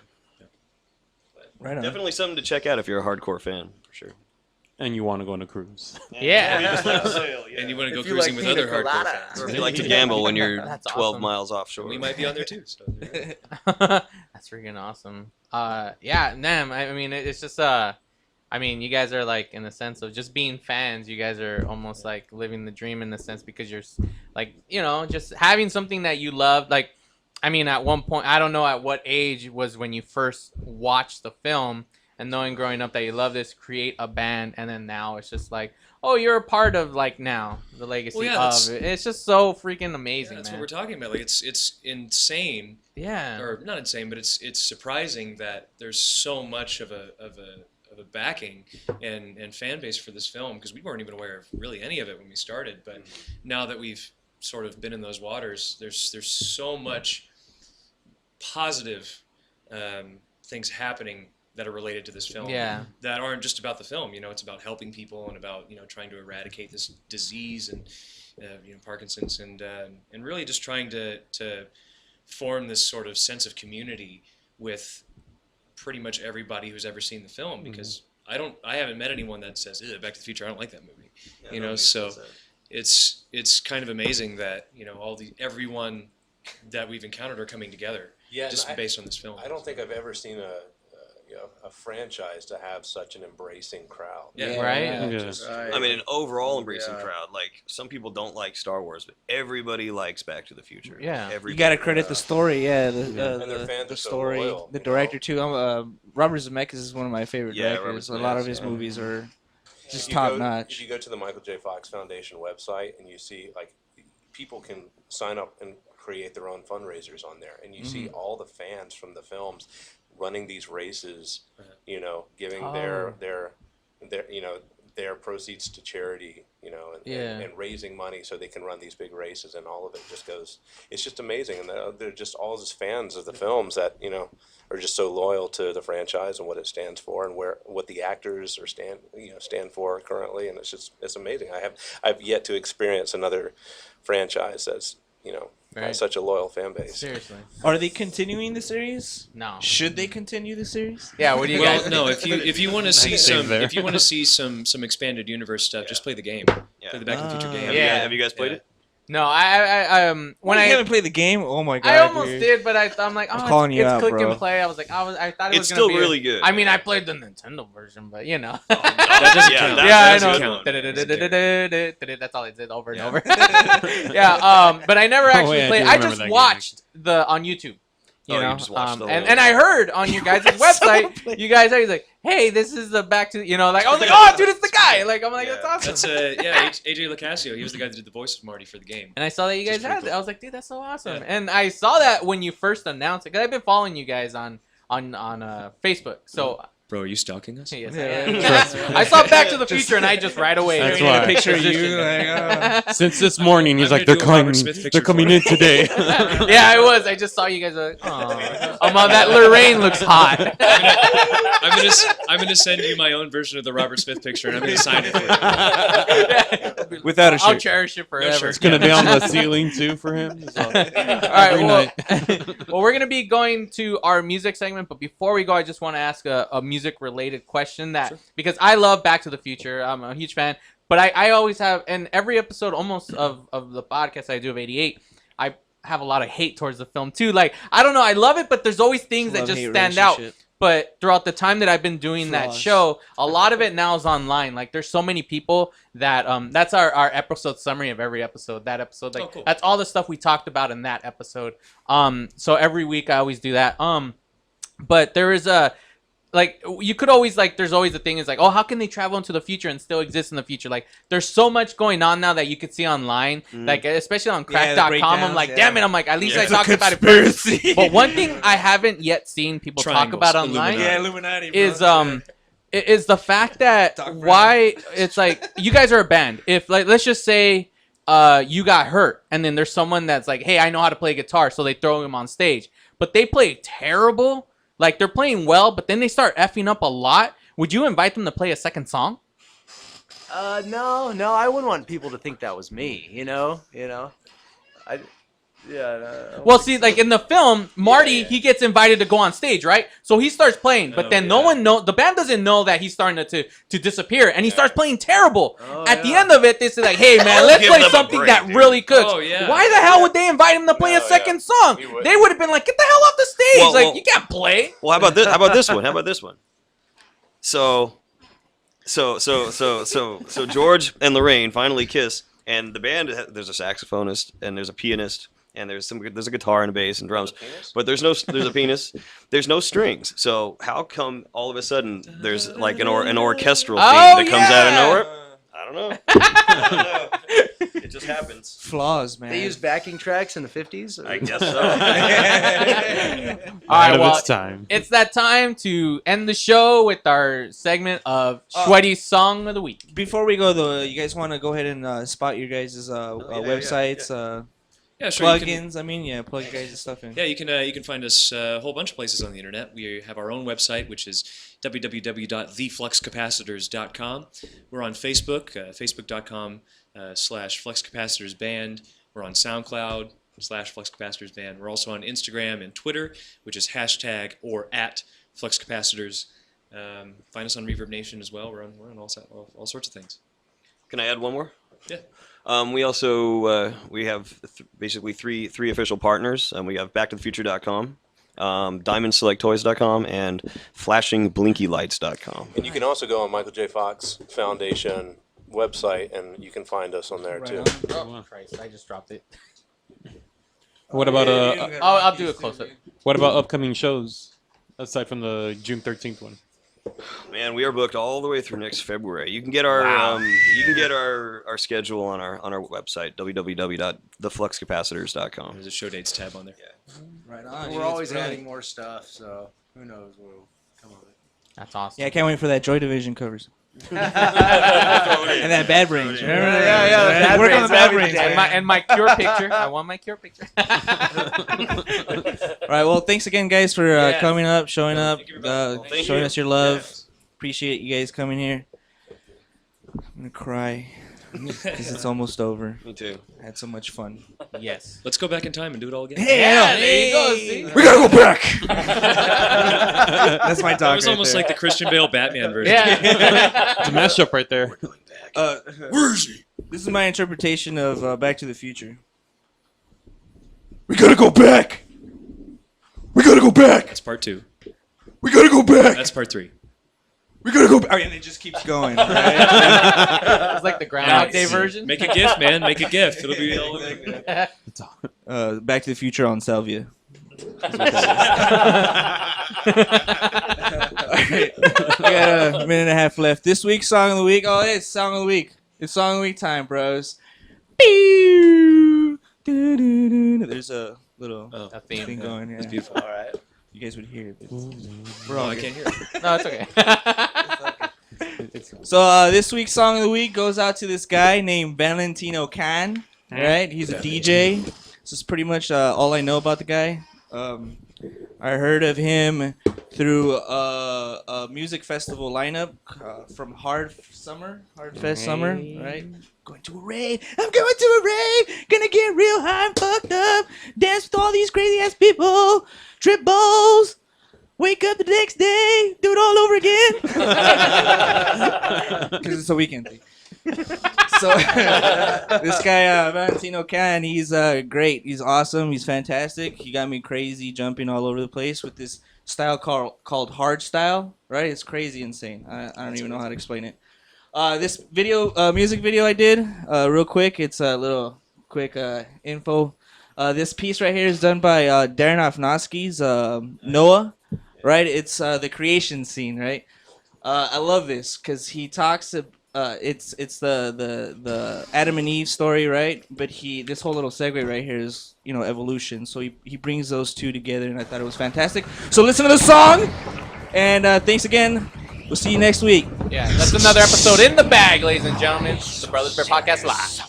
Right on. Definitely something to check out if you're a hardcore fan, for sure. And you want to go on a cruise. Yeah. Or you just like to sail, yeah. And you wanna go If cruising with other hardcore fans. Or if you like to gamble when you're That's 12 awesome. miles offshore. We might be on there too. So That's freaking awesome. Yeah, Nam. I mean, it's just I mean, you guys are like in the sense of just being fans. You guys are almost like living the dream in the sense because you're like just having something that you love. Like, I mean, at one point, I don't know at what age was when you first watched the film and knowing growing up that you love this, create a band, and then now it's just like, oh, you're a part of like now the legacy of it. It's just so freaking amazing. That's man. what we're talking about. Like it's insane. Yeah. Or not insane, but it's surprising that there's so much of a backing and fan base for this film, because we weren't even aware of really any of it when we started. But now that we've sort of been in those waters, there's so much positive things happening that are related to this film. Yeah. That aren't just about the film. It's about helping people and about trying to eradicate this disease and Parkinson's and really just trying to form this sort of sense of community with pretty much everybody who's ever seen the film, because I haven't met anyone that says Back to the Future, I don't like that movie. So it's kind of amazing that everyone that we've encountered are coming together just based on this film. I don't think I've ever seen a franchise to have such an embracing crowd. Yeah, right. I mean, an overall embracing crowd. Like, some people don't like Star Wars, but everybody likes Back to the Future. Yeah. Everybody. You got to credit the story, And their fans the are so story, loyal, the director too. Robert Zemeckis is one of my favorite Yeah, directors. Robert A lot of Zemeckis, his yeah. movies are just If you top go- notch. If you go to the Michael J. Fox Foundation website and you see, like, people can sign up and create their own fundraisers on there, and you see all the fans from the films running these races, giving their proceeds to charity, and raising money so they can run these big races, and all of it just goes. It's just amazing, and they're just all just fans of the films that are just so loyal to the franchise and what it stands for, and what the actors are stand for currently, and it's amazing. I've yet to experience another franchise that's has such a loyal fan base. Seriously. Are they continuing the series? No. Should they continue the series? Yeah. What do you guys? No, if you want to see Same there. some expanded universe stuff, just play the game. Yeah. Play the Back to the Future game. Have you guys played it? No, I when you I haven't played the game, oh my god! I almost dude. did, but I'm like, I'm oh, calling you it's out, click bro. and play. I was like, I thought it was It's gonna still be really good. I mean, I played the Nintendo version, but That doesn't count. Yeah, I That know. doesn't count. That's all I did over and over. Yeah, but I never actually I do played. I remember just that game, watched on YouTube. You Oh, you know, just watched the and whole- I heard on your guys' website, you guys are like, hey, this is the Back to, like I was like, oh, dude, it's the guy. Like I'm like, that's awesome. That's AJ Locascio. He was the guy that did the voice of Marty for the game. And I saw that you guys Which is pretty had it. cool. I was like, dude, that's so awesome. Yeah. And I saw that when you first announced it, because I've been following you guys on Facebook. So Bro, are you stalking us? Yes, I saw Back to the Future and I just right away. That's made a why. picture of you. Since this morning, he's I'm like, gonna they're do a Robert coming, Smith they're picture coming for in you." today. Yeah, I was. I just saw you guys. Like, oh, that Lorraine looks hot. I'm gonna send you my own version of the Robert Smith picture, and I'm gonna sign it for you. Without a shirt. I'll cherish it forever. shirt. It's gonna be on the ceiling too for him. So, All right. every Well, night. well, we're gonna be going to our music segment, but before we go, I just want to ask a music-related question because I love Back to the Future. I'm a huge fan, but I always have, in every episode almost of the podcast I do of 88, I have a lot of hate towards the film too. Like, I don't know, I love it, but there's always things that just stand out. But throughout the time that I've been doing that show, a lot of it now is online. Like, there's so many people that that's our episode summary of every episode. That episode, like, cool. That's all the stuff we talked about in that episode. So every week I always do that. But there is like, you could always, like, there's always a thing is like, oh, how can they travel into the future and still exist in the future? Like, there's so much going on now that you could see online, like, especially on crack.com. I'm like, damn it. I'm like, at least I talked about it first. But one thing I haven't yet seen people talk about online Illuminati, is the fact that why it's like, you guys are a band. If, like, let's just say you got hurt and then there's someone that's like, hey, I know how to play guitar, so they throw him on stage, but they play terrible. Like, they're playing well, but then they start effing up a lot. Would you invite them to play a second song? No, I wouldn't want people to think that was me. You know. Well, see, like in the film, Marty, he gets invited to go on stage, right? So he starts playing, but then no one the band doesn't know that he's starting to disappear, and he starts playing terrible. At the end of it, they say like, "Hey, man, let's play something that really cooks." Oh, yeah. Why the hell would they invite him to play a second song? They would have been like, "Get the hell off the stage! Well, you can't play." Well, how about this? How about this one? How about this one? So George and Lorraine finally kiss, and the band, there's a saxophonist and there's a pianist and there's a guitar and a bass and drums, but there's a penis, there's no strings. So how come all of a sudden there's like an orchestral theme that comes out of nowhere? I don't know. It just happens. Flaws, man. They used backing tracks in the 50s? I guess so. All right, well, its time. It's that time to end the show with our segment of Sweaty Song of the Week. Before we go, though, you guys want to go ahead and spot your guys' websites, Yeah, sure. plugins? Plug your guys' stuff in. Yeah, you can find us a whole bunch of places on the internet. We have our own website, which is www.thefluxcapacitors.com. We're on Facebook, facebook.com/fluxcapacitorsband. We're on SoundCloud /fluxcapacitorsband. We're also on Instagram and Twitter, which is # or @fluxcapacitors. Find us on Reverb Nation as well. We're on all sorts of things. Can I add one more? Yeah. We also we have basically three official partners. We have BackToTheFuture.com, DiamondSelectToys.com, and FlashingBlinkyLights.com. And you can also go on Michael J. Fox Foundation website, and you can find us on there too. Oh, Christ, I just dropped it. What about I'll do a close-up. What about upcoming shows aside from the June 13th one? Man, we are booked all the way through next February. You can get our our schedule on our website, www.thefluxcapacitors.com. There's a show dates tab on there. Yeah. Right on. We're always adding more stuff, so who knows what will come of it. That's awesome. Yeah, I can't wait for that Joy Division covers. And that Bad Brains. Yeah, work on the Bad Brains. And my cure picture. I want my cure picture. All right. Well, thanks again, guys, for coming up, showing up, showing us your love. Yes. Appreciate you guys coming here. I'm gonna cry because it's almost over. Me too. I had so much fun. Yes. Let's go back in time and do it all again. Yeah, there you go. See? We gotta go back. That's my talk. That was right almost there. like the Christian Bale Batman version. Yeah. It's a mashup right there. Where is he? This is my interpretation of Back to the Future. We gotta go back. We gotta go back. That's part 2. We gotta go back. That's part 3. We gotta go back. Oh, and it just keeps going. Right? It's like the Groundhog Day version. Make a gift, man. Make a gift. It'll be all Back to the Future on Salvia. Alright. We got a minute and a half left. This week's Song of the Week. Oh, it's Song of the Week. It's Song of the Week time, bros. There's a little theme going. Yeah. It's beautiful. All right. you guys would hear it. But we're No, all I good. can't hear it. No, it's okay. So this week's song of the week goes out to this guy named Valentino Can. All right, he's a DJ. This is pretty much all I know about the guy. I heard of him through a music festival lineup from Hardfest Summer, right? Going to a rave. I'm going to a rave. Gonna get real high and fucked up. Dance with all these crazy ass people. Trip balls. Wake up the next day. Do it all over again. Because it's a weekend thing. So this guy Valentino Can, he's great. He's awesome. He's fantastic. He got me crazy, jumping all over the place with this style called hard style. Right? It's crazy, insane. I don't even know how to explain it. This music video I did, real quick. It's a little quick info. This piece right here is done by Darren Aronofsky's Noah. Right? It's the creation scene. Right? I love this because he talks. It's the Adam and Eve story, right? But this whole little segue right here is evolution. So he brings those two together, and I thought it was fantastic. So listen to the song, and thanks again. We'll see you next week. Yeah, that's another episode in the bag, ladies and gentlemen. The Brothers Bear Podcast Live.